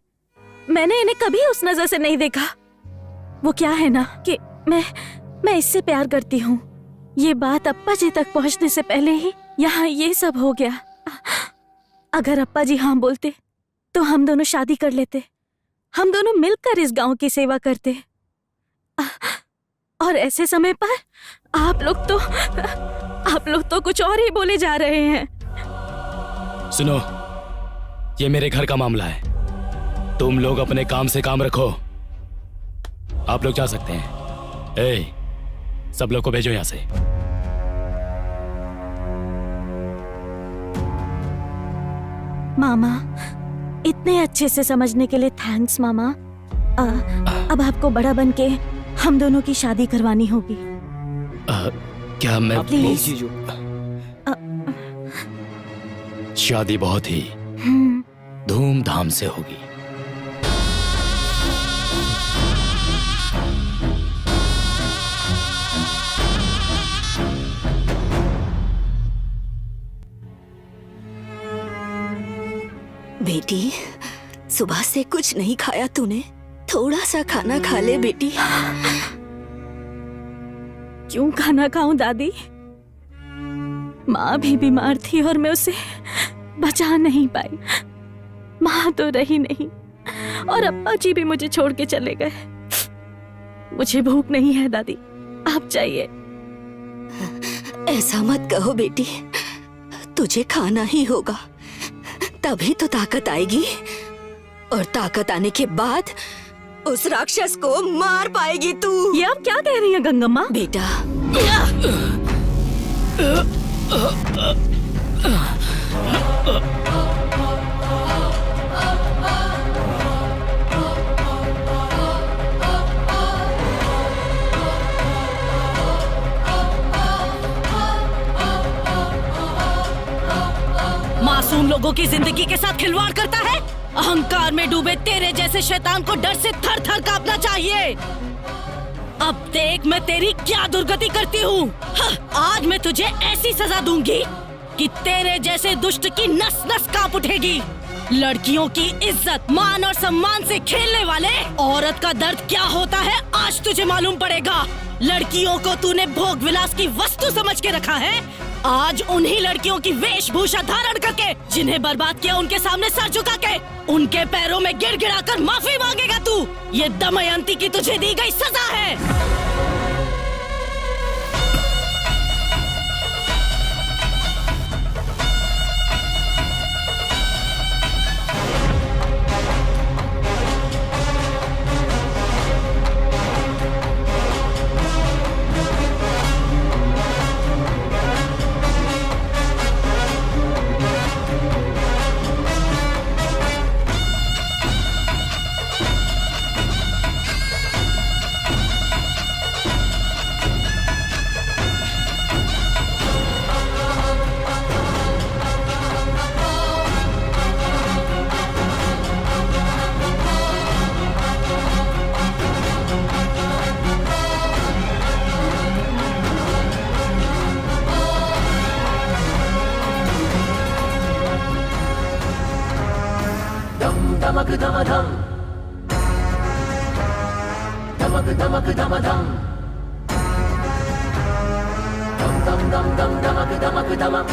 मैंने इन्हें कभी उस नजर से नहीं देखा। वो क्या है ना कि मैं इससे प्यार करती हूँ। ये बात अप्पा जी तक पहुँचने से पहले ही यहाँ ये सब हो गया। अगर अप्पा जी हाँ बोलते तो हम दोनों शादी कर लेते। हम दोनों मिलकर इस गांव की सेवा करते। और ऐसे समय पर आप लोग तो कुछ और ही बोले जा रहे हैं। सुनो, ये मेरे घर का मामला है। तुम लोग अपने काम से काम रखो। आप लोग जा सकते हैं। सब लोग को भेजो यहाँ से। मामा, इतने अच्छे से समझने के लिए थैंक्स मामा। अब आपको बड़ा बन के हम दोनों की शादी करवानी होगी। क्या मैं प्लीज जीजू। शादी बहुत ही धूमधाम से होगी। बेटी, सुबह से कुछ नहीं खाया तूने? थोड़ा सा खाना खा ले बेटी। क्यों खाना खाऊं दादी? माँ भी बीमार थी और मैं उसे बचा नहीं पाई। माँ तो रही नहीं और अप्पा जी भी मुझे छोड़ के चले गए। मुझे भूख नहीं है दादी, आप जाइए। ऐसा मत कहो बेटी, तुझे खाना ही होगा, तभी तो ताकत आएगी। और ताकत आने के बाद उस राक्षस को मार पाएगी तू। ये आप क्या कह रही हैं गंगम्मा? बेटा, मासूम लोगों की जिंदगी के साथ खिलवाड़ करता है। अहंकार में डूबे तेरे जैसे शैतान को डर से थर थर कांपना चाहिए। अब देख मैं तेरी क्या दुर्गति करती हूँ। आज मैं तुझे ऐसी सजा दूंगी कि तेरे जैसे दुष्ट की नस नस कांप उठेगी। लड़कियों की इज्जत, मान और सम्मान से खेलने वाले औरत का दर्द क्या होता है आज तुझे मालूम पड़ेगा। लड़कियों को तूने भोग विलास की वस्तु समझ के रखा है। आज उन्हीं लड़कियों की वेशभूषा धारण करके, जिन्हें बर्बाद किया उनके सामने सर झुका के, उनके पैरों में गिड़गिड़ा कर माफी मांगेगा तू। ये दमयंती की तुझे दी गई सजा है। धमक धम धम धमक धमक धम धम धम धम धम धम धमक धमक धमक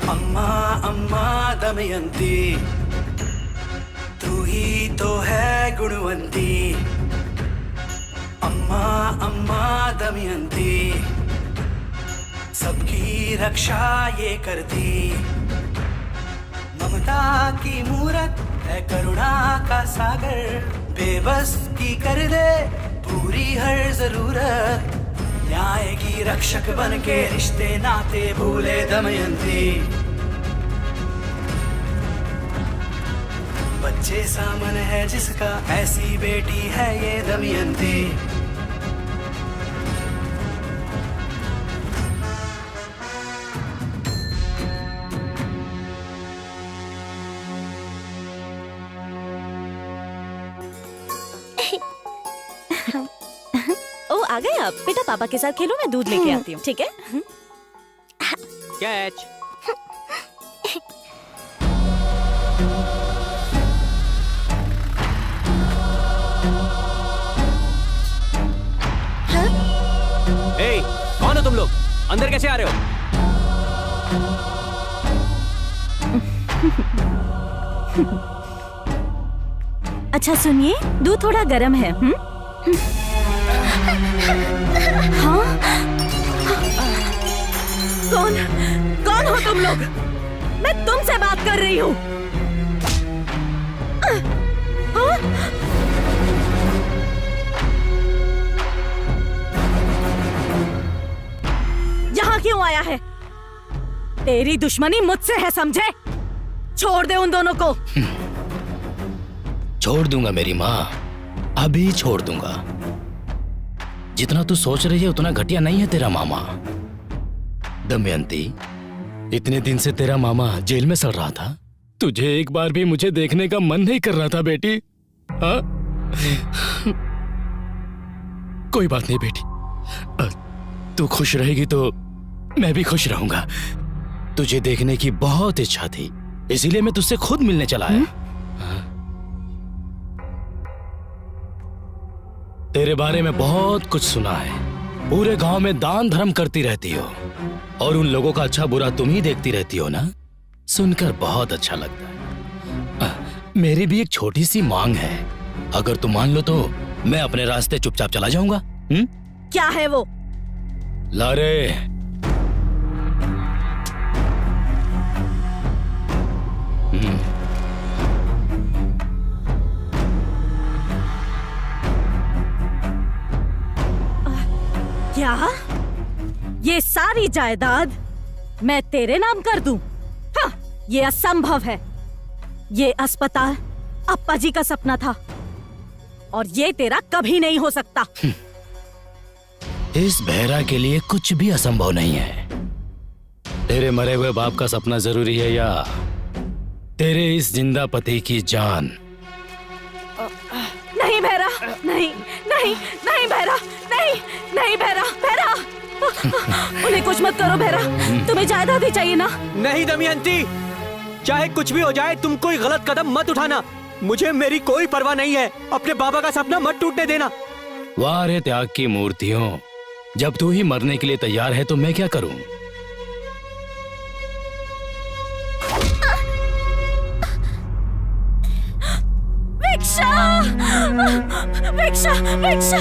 अम्मा अम्मा दमयंती, तू ही तो है गुणवंती। अम्मा अम्मा दमयंती, सबकी रक्षा ये करती। ममता की मूरत है करुणा का सागर, बेबस की कर दे पूरी हर जरूरत। न्याय की रक्षक बन के रिश्ते नाते भूले दमयंती। बच्चे सामन है जिसका, ऐसी बेटी है ये दमयंती। ओ आ गए आप? बेटा पापा के साथ खेलो, मैं दूध लेके आती हूँ, ठीक है? कैच। ए, कौन हो तुम लोग? अंदर कैसे आ रहे हो? अच्छा सुनिए, दूध थोड़ा गर्म है। हाँ? कौन कौन हो तुम लोग? मैं तुमसे बात कर रही हूँ। यहाँ क्यों आया है? तेरी दुश्मनी मुझसे है, समझे? छोड़ दे उन दोनों को। छोड़ दूंगा मेरी माँ, अभी छोड़ दूंगा। जितना तू सोच रही है उतना घटिया नहीं है तेरा मामा। दमयंती, इतने दिन से तेरा मामा जेल में सड़ रहा था, तुझे एक बार भी मुझे देखने का मन नहीं कर रहा था बेटी? हाँ? कोई बात नहीं बेटी, तू खुश रहेगी तो मैं भी खुश रहूंगा। तुझे देखने की बहुत इच्छा थी, इसीलिए मैं तुझसे खुद मिलने चला आया। तेरे बारे में बहुत कुछ सुना है, पूरे गांव में दान धर्म करती रहती हो और उन लोगों का अच्छा बुरा तुम ही देखती रहती हो ना। सुनकर बहुत अच्छा लगता है। मेरी भी एक छोटी सी मांग है, अगर तुम मान लो तो मैं अपने रास्ते चुपचाप चला जाऊंगा। क्या है वो? लारे, क्या? ये सारी जायदाद मैं तेरे नाम कर दूं? हाँ, ये असंभव है। ये अस्पताल अप्पा जी का सपना था और ये तेरा कभी नहीं हो सकता। इस बहरा के लिए कुछ भी असंभव नहीं है। तेरे मरे हुए बाप का सपना जरूरी है या तेरे इस जिंदा पति की जान? नहीं भैरा, नहीं नहीं नहीं भैरा, नहीं नहीं भैरा, भैरा उन्हें कुछ मत करो भैरा, तुम्हें जायदाद ही चाहिए ना? नहीं दमयंती, चाहे कुछ भी हो जाए तुम कोई गलत कदम मत उठाना। मुझे मेरी कोई परवाह नहीं है, अपने बाबा का सपना मत टूटने देना। वाह रे त्याग की मूर्तियों, जब तू ही मरने के लिए तैयार है तो मैं क्या करूं? भिक्षा, भिक्षा, भिक्षा।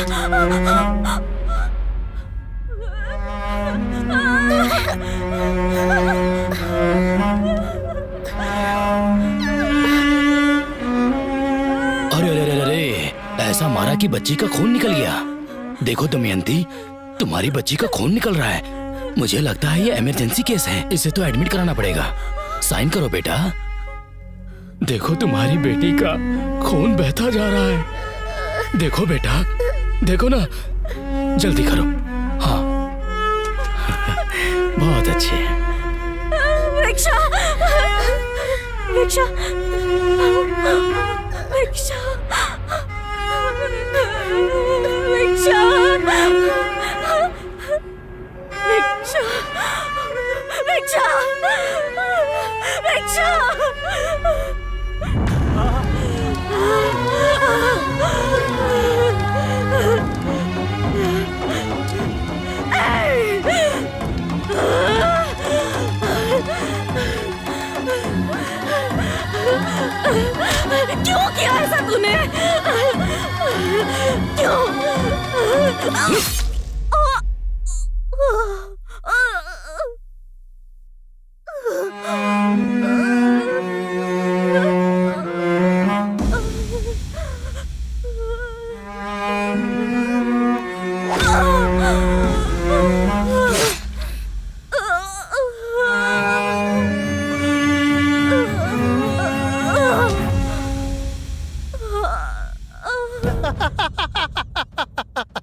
अरे अरे अरे अरे, ऐसा मारा कि बच्ची का खून निकल गया। देखो दमयंती, तुम्हारी बच्ची का खून निकल रहा है। मुझे लगता है ये इमरजेंसी केस है, इसे तो एडमिट कराना पड़ेगा। साइन करो बेटा। देखो तुम्हारी बेटी का खून बहता जा रहा है। देखो बेटा, देखो ना, जल्दी करो। हाँ बहुत अच्छे। भिक्षा, भिक्षा भिक्षा भिक्षा भिक्षा भिक्षा भिक्षा क्यों किया ऐसा तूने? क्यों?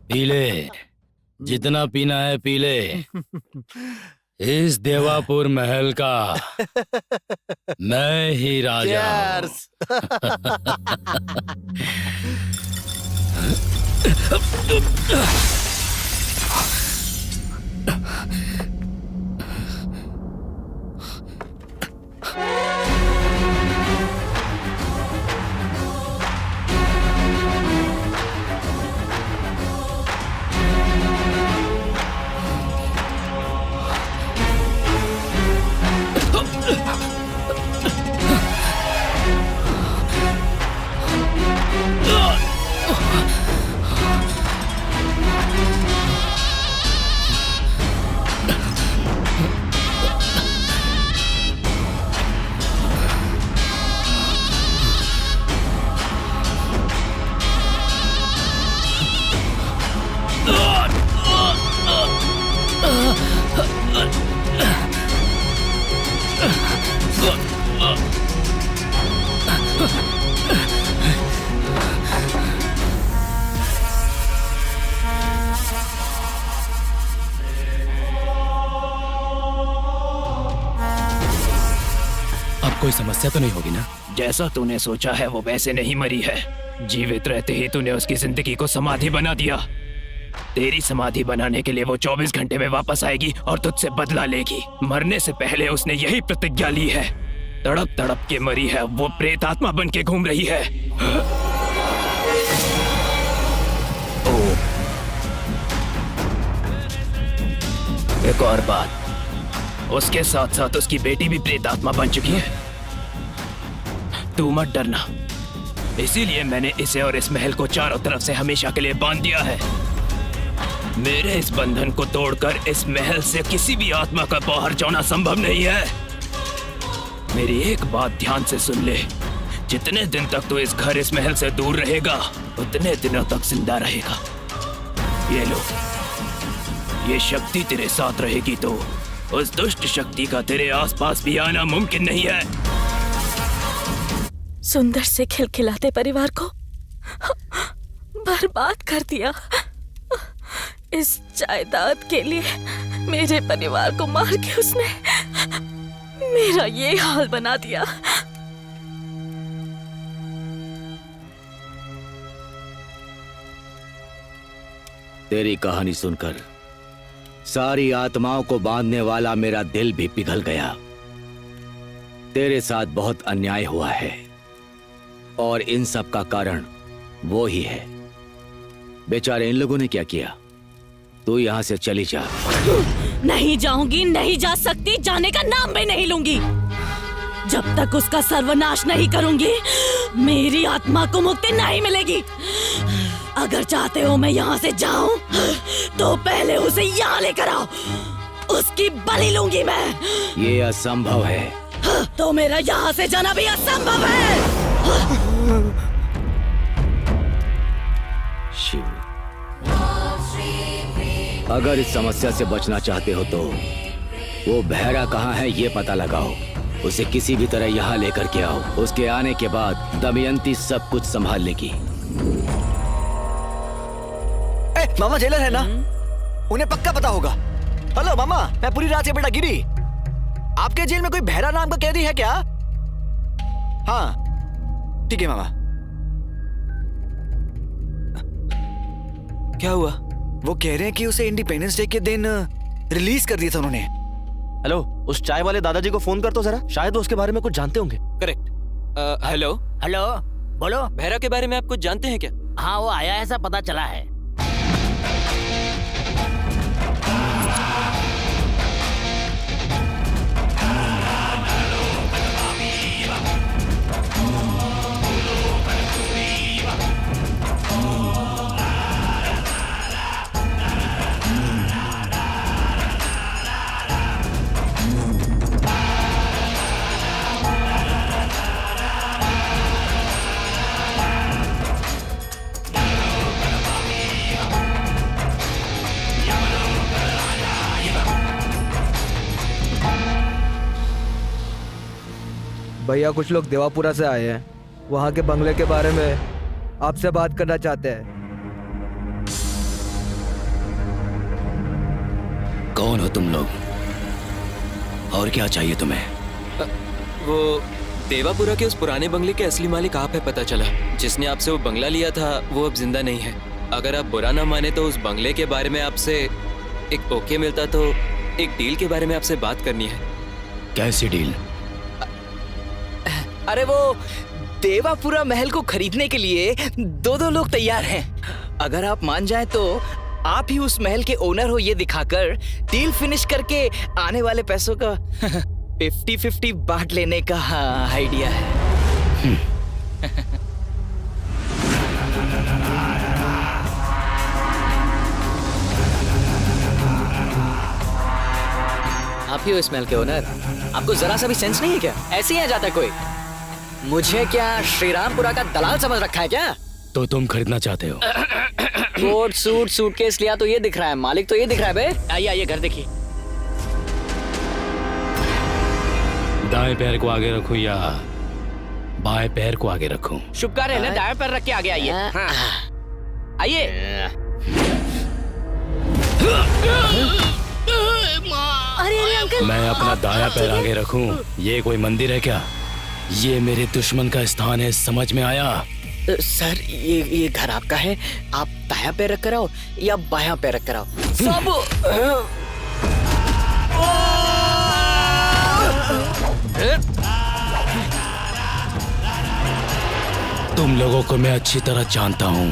पी ले, जितना पीना है पी ले। इस देवापुर महल का मैं ही राजा कोई समस्या तो नहीं होगी ना? जैसा तूने सोचा है वो वैसे नहीं मरी है। जीवित रहते ही तूने उसकी जिंदगी को समाधि बना दिया। तेरी समाधि बनाने के लिए वो 24 घंटे में वापस आएगी और तुझसे बदला लेगी। मरने से पहले उसने यही प्रतिज्ञा ली है। तड़प तड़प के मरी है, वो प्रेत आत्मा बन के घूम रही है। एक और बात, उसके साथ साथ उसकी बेटी भी प्रेत आत्मा बन चुकी है। तू मत डरना, इसीलिए मैंने इसे और इस महल को चारों तरफ से हमेशा के लिए बांध दिया है। मेरे इस बंधन को तोड़कर इस महल से किसी भी आत्मा का बाहर जाना संभव नहीं है। मेरी एक बात ध्यान से सुन ले, जितने दिन तक तू इस घर इस महल से दूर रहेगा उतने दिनों तक जिंदा रहेगा। ये लो, ये शक्ति तेरे साथ रहेगी तो उस दुष्ट शक्ति का तेरे आसपास भी आना मुमकिन नहीं है। सुंदर से खिलखिलाते परिवार को बर्बाद कर दिया। इस जायदाद के लिए मेरे परिवार को मार के उसने मेरा ये हाल बना दिया। तेरी कहानी सुनकर सारी आत्माओं को बांधने वाला मेरा दिल भी पिघल गया। तेरे साथ बहुत अन्याय हुआ है और इन सब का कारण वो ही है। बेचारे इन लोगों ने क्या किया? तू यहाँ से चली जा। नहीं जाऊंगी, नहीं जा सकती, जाने का नाम भी नहीं लूंगी। जब तक उसका सर्वनाश नहीं करूंगी मेरी आत्मा को मुक्ति नहीं मिलेगी। अगर चाहते हो मैं यहाँ से जाऊं तो पहले उसे यहाँ लेकर आओ, उसकी बलि लूंगी मैं। ये असंभव है। तो मेरा यहाँ से जाना भी असंभव है। शिव, अगर इस समस्या से बचना चाहते हो तो वो बहरा कहाँ है ये पता लगाओ। उसे किसी भी तरह यहाँ लेकर के आओ। उसके आने के बाद दमयंती सब कुछ संभाल लेगी। मामा जेलर है ना, उन्हें पक्का पता होगा। हेलो मामा, मैं पूरी रात से बेटा गिरी। आपके जेल में कोई बहरा नाम का कैदी है क्या? हाँ ठीक है मामा। क्या हुआ? वो कह रहे हैं कि उसे इंडिपेंडेंस डे के दिन रिलीज कर दिया था उन्होंने। हेलो, उस चाय वाले दादाजी को फोन कर तो जरा, शायद वो उसके बारे में कुछ जानते होंगे। करेक्ट। हेलो हेलो, बोलो। बहरा के बारे में आप कुछ जानते हैं क्या? हाँ, वो आया ऐसा पता चला है। भैया कुछ लोग देवापुरा से आए हैं, वहाँ के बंगले के बारे में आपसे बात करना चाहते हैं। कौन हो तुम लोग और क्या चाहिए तुम्हें? वो देवापुरा के उस पुराने बंगले के असली मालिक आप है, पता चला। जिसने आपसे वो बंगला लिया था वो अब जिंदा नहीं है। अगर आप बुरा ना माने तो उस बंगले के बारे में आपसे एक ओके मिलता तो एक डील के बारे में आपसे बात करनी है। कैसी डील? अरे वो देवापुरा महल को खरीदने के लिए दो लोग तैयार हैं। अगर आप मान जाएं तो आप ही उस महल के ओनर हो ये दिखाकर डील फिनिश करके आने वाले पैसों का 50-50 बांट लेने का आइडिया है। आप ही हो इस महल के ओनर? आपको जरा सा भी सेंस नहीं है क्या? ऐसे ही आ जाता है कोई? मुझे क्या श्रीरामपुरा का दलाल समझ रखा है क्या? तो तुम खरीदना चाहते हो? कोट सूट सूटकेस लिया तो ये दिख रहा है, मालिक तो ये दिख रहा है बे। आइए आइए, घर देखिए। दाएं पैर को आगे रखूं या बाएं पैर को आगे रखूं? शुभ कार्य है ना, दाएं पैर रख के आगे आइए। आइए। अरे अंकल, मैं अपना दाया पैर आगे रखूं? ये कोई मंदिर है क्या? ये मेरे दुश्मन का स्थान है, समझ में आया? सर ये घर आपका है, आप दाया पैर रख कर आओ या बायां पैर रख कर आओ। सब तुम लोगों को मैं अच्छी तरह जानता हूँ।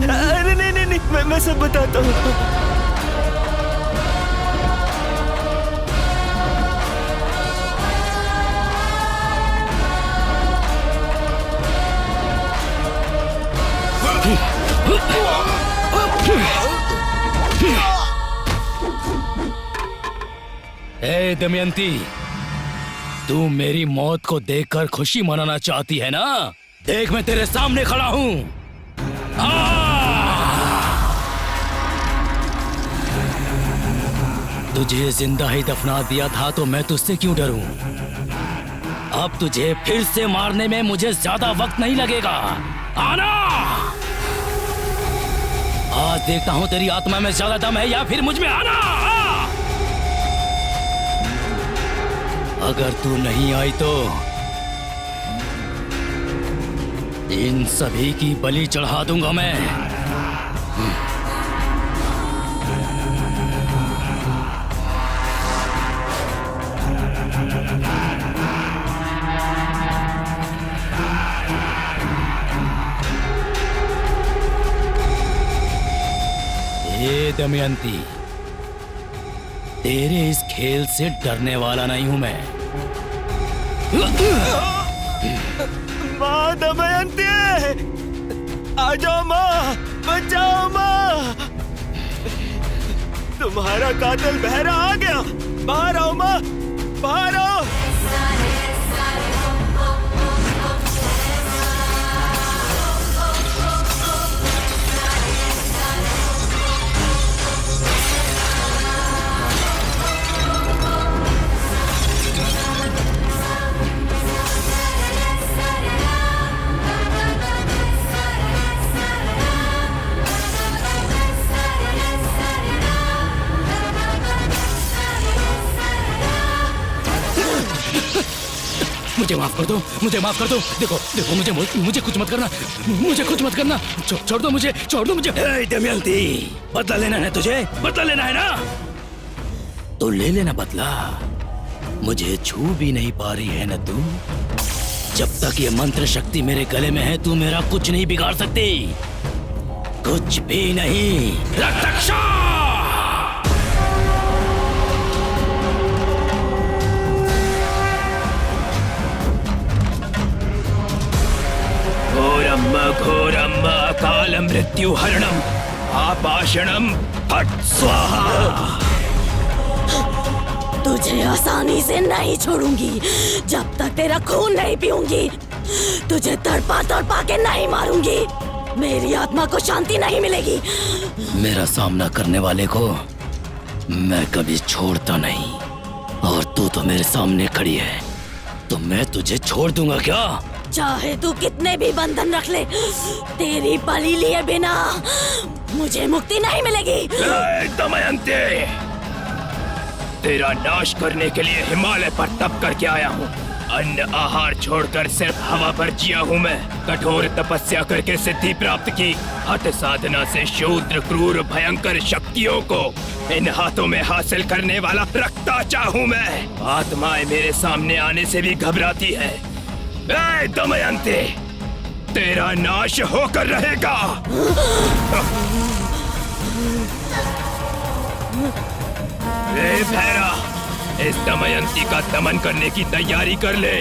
अरे नहीं, मैं सब बताता हूँ। ए दमयंती, तू मेरी मौत को देखकर खुशी मनाना चाहती है ना? देख मैं तेरे सामने खड़ा हूँ। तुझे जिंदा ही दफना दिया था तो मैं तुझसे क्यों डरूं? अब तुझे फिर से मारने में मुझे ज्यादा वक्त नहीं लगेगा। आना! आज देखता हूं तेरी आत्मा में ज्यादा दम है या फिर मुझ में। आना! अगर तू नहीं आई तो इन सभी की बलि चढ़ा दूंगा मैं। ये दमयंती, तेरे इस खेल से डरने वाला नहीं हूं मैं। माँ दमयंती, आ जाओ माँ, बचाओ माँ। तुम्हारा कातिल बहरा आ गया। बाहर आओ माँ, बाहर आओ। मुझे माफ कर दो, मुझे माफ कर दो। देखो देखो, मुझे कुछ मत करना, मुझे कुछ मत करना। छोड़ दो मुझे, छोड़ दो मुझे। दमयंती, बदला लेना है तुझे, बदला लेना है ना, तो ले लेना बदला। मुझे छू भी नहीं पा रही है ना तू। जब तक ये मंत्र शक्ति मेरे गले में है, तू मेरा कुछ नहीं बिगाड़ सकती, कुछ भी नहीं। रक्षक घोरम काल मृत्यु हरणम आपाषणम फट स्वाहा। तुझे आसानी से नहीं छोड़ूंगी जब तक तेरा खून नहीं पीऊंगी। तुझे तड़पा तड़पा के नहीं मारूंगी, मेरी आत्मा को शांति नहीं मिलेगी। मेरा सामना करने वाले को मैं कभी छोड़ता नहीं, और तू तो मेरे सामने खड़ी है, तो मैं तुझे छोड़ दूंगा क्या? चाहे तू कितने भी बंधन रख ले, तेरी बलि लिए बिना मुझे मुक्ति नहीं मिलेगी। दमयंती, तेरा नाश करने के लिए हिमालय पर तप करके आया हूँ। अन्न आहार छोड़कर सिर्फ हवा पर जिया हूँ मैं। कठोर तपस्या करके सिद्धि प्राप्त की। हठ साधना से शूद्र क्रूर भयंकर शक्तियों को इन हाथों में हासिल करने वाला रक्ताचा हूँ मैं। आत्माएं मेरे सामने आने से भी घबराती है। ए दमयंती, तेरा नाश होकर रहेगा। ए भैरा, इस दमयंती का दमन करने की तैयारी कर ले,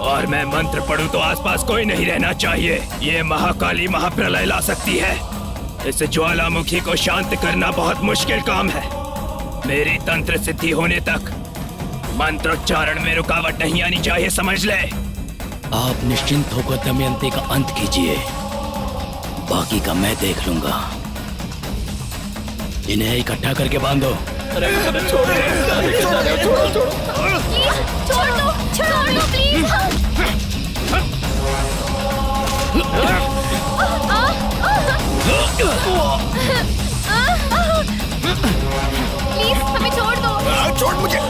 और मैं मंत्र पढ़ूं तो आसपास कोई नहीं रहना चाहिए। ये महाकाली महाप्रलय ला सकती है। इस ज्वालामुखी को शांत करना बहुत मुश्किल काम है। मेरी तंत्र सिद्धि होने तक मंत्रोच्चारण में रुकावट नहीं आनी चाहिए, समझ ले। आप निश्चिंत होकर दमयंती का अंत कीजिए, बाकी का मैं देख लूंगा। इन्हें इकट्ठा करके बांधो। छोड़ दो प्लीज। प्लीज हमें छोड़ दो। छोड़ मुझे।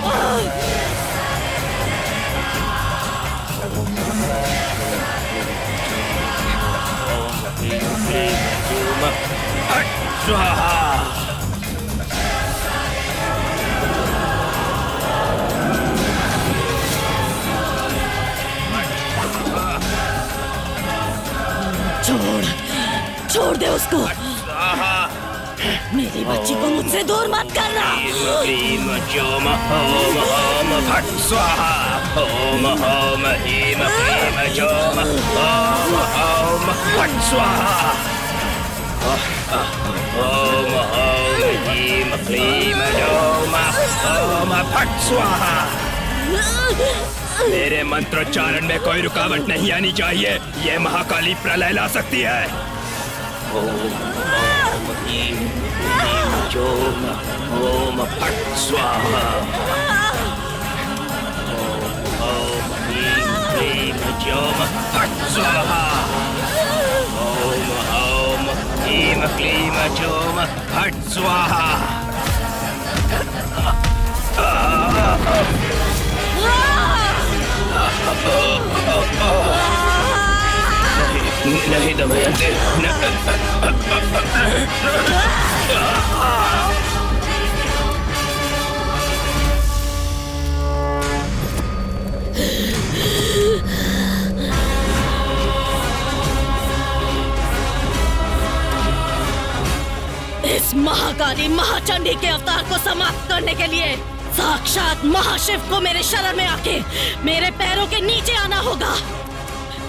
छोड़ दे उसको। मेरी बच्ची को मुझसे दूर मत करना। मेरे मंत्रोच्चारण में कोई रुकावट नहीं आनी चाहिए। ये महाकाली प्रलय ला सकती है। ओम फट स्वाहा। ओम ह्रीम क्लीम फट स्वाहा। ओम ह्रीम क्लीम फट स्वाहा। नहीं दमयंती, इस महाकाली महाचंडी के अवतार को समाप्त करने के लिए साक्षात महाशिव को मेरे शरण में आके मेरे पैरों के नीचे आना होगा।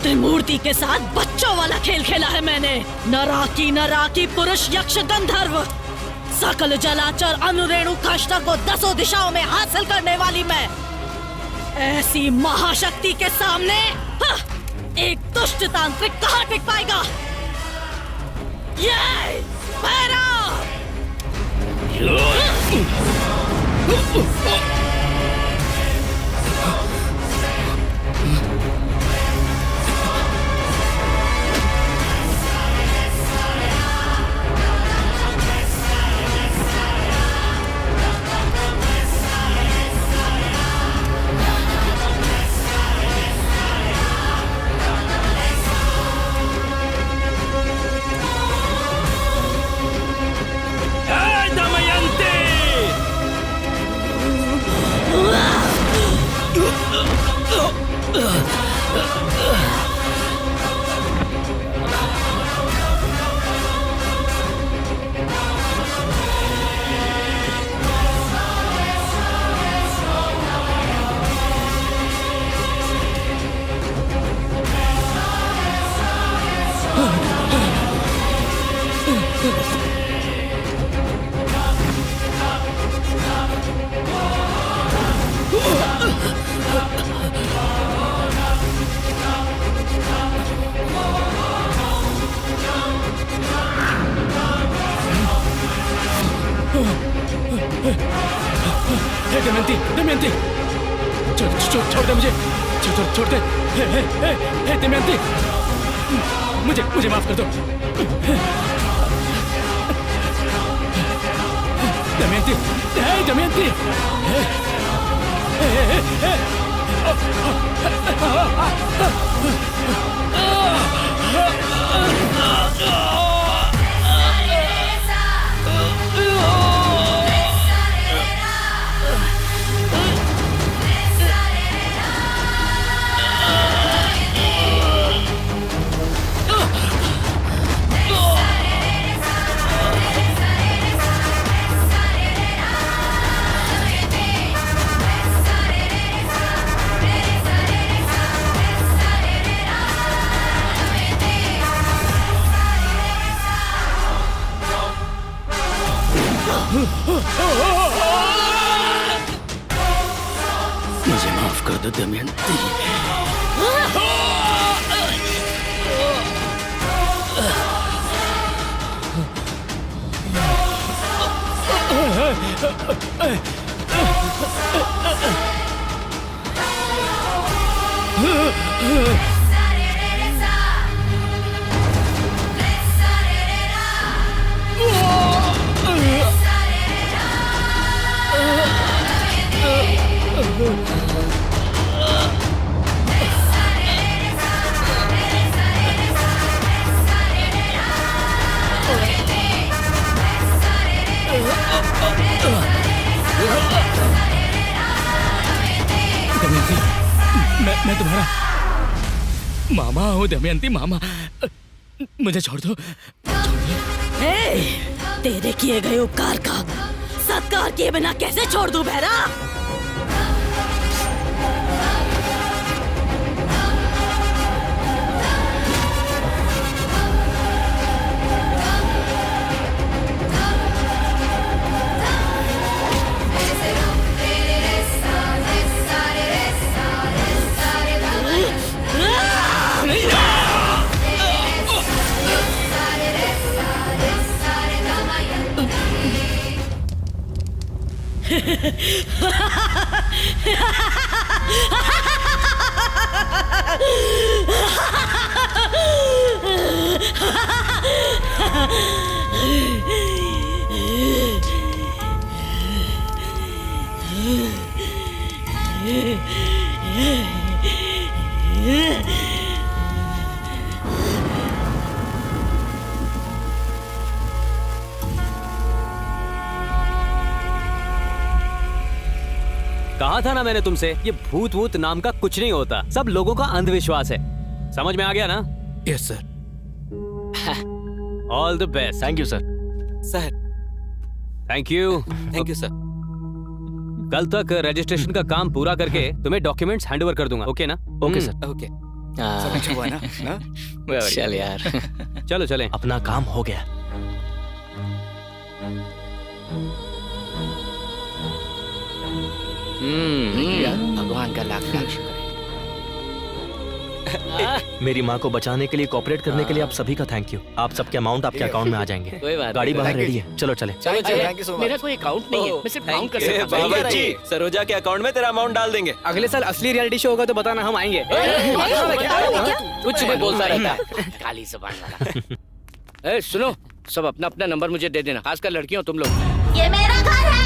त्रिमूर्ति के साथ बच्चों वाला खेल खेला है मैंने। नराकी पुरुष यक्ष गंधर्व सकल जलाचर अनुरेणु काष्ठा को 10 दिशाओं में हासिल करने वाली मैं, ऐसी महाशक्ति के सामने एक दुष्ट तांत्रिक कहाँ टिक पाएगा। ये भैरव! दमयंती, दमयंती, छोड़ दे मुझे, छोड़ दे, दमयंती, मुझे माफ कर दो, दमयंती, दमयंती, मुझे माफ कर दो दमयंती। दमयंती, मैं तुम्हारा मामा हूँ दमयंती, मामा, मुझे छोड़ दो। तेरे किए गए उपकार का सत्कार किए बिना कैसे छोड़ दूं बहरा? कहा था ना मैंने तुमसे, ये भूत वूत नाम का कुछ नहीं होता, सब लोगों का अंधविश्वास है। समझ में आ गया ना? Yes sir. All the best. Thank you sir. Sir thank you sir. कल तक रजिस्ट्रेशन का काम पूरा करके तुम्हें डॉक्यूमेंट्स हैंडओवर कर दूंगा। ओके ना? Okay sir. ओके सब अच्छा हुआ ना? चल यार। चलो चलें। अपना काम हो गया। भगवान का लाख लाख शुक्र है। मेरी माँ को बचाने के लिए, कोऑपरेट करने के लिए आप सभी का थैंक यू। आप सबके अमाउंट आपके अकाउंट में आ जाएंगे। कोई बात गाड़ी नहीं। बाहर रेडी है, चलो चले। मेरा कोई अकाउंट नहीं है, मैं सिर्फ काउंट कर सकता हूँ। बावर्ची, सरोजा के अकाउंट में तेरा अमाउंट डाल देंगे। अगले साल असली रियलिटी शो होगा तो बताना, हम आएंगे। कुछ भी बोलता रहता है, काली ज़बान वाला। सुनो, सब अपना अपना नंबर मुझे दे देना, खासकर लड़कियों तुम लोग। ये मेरा घर है।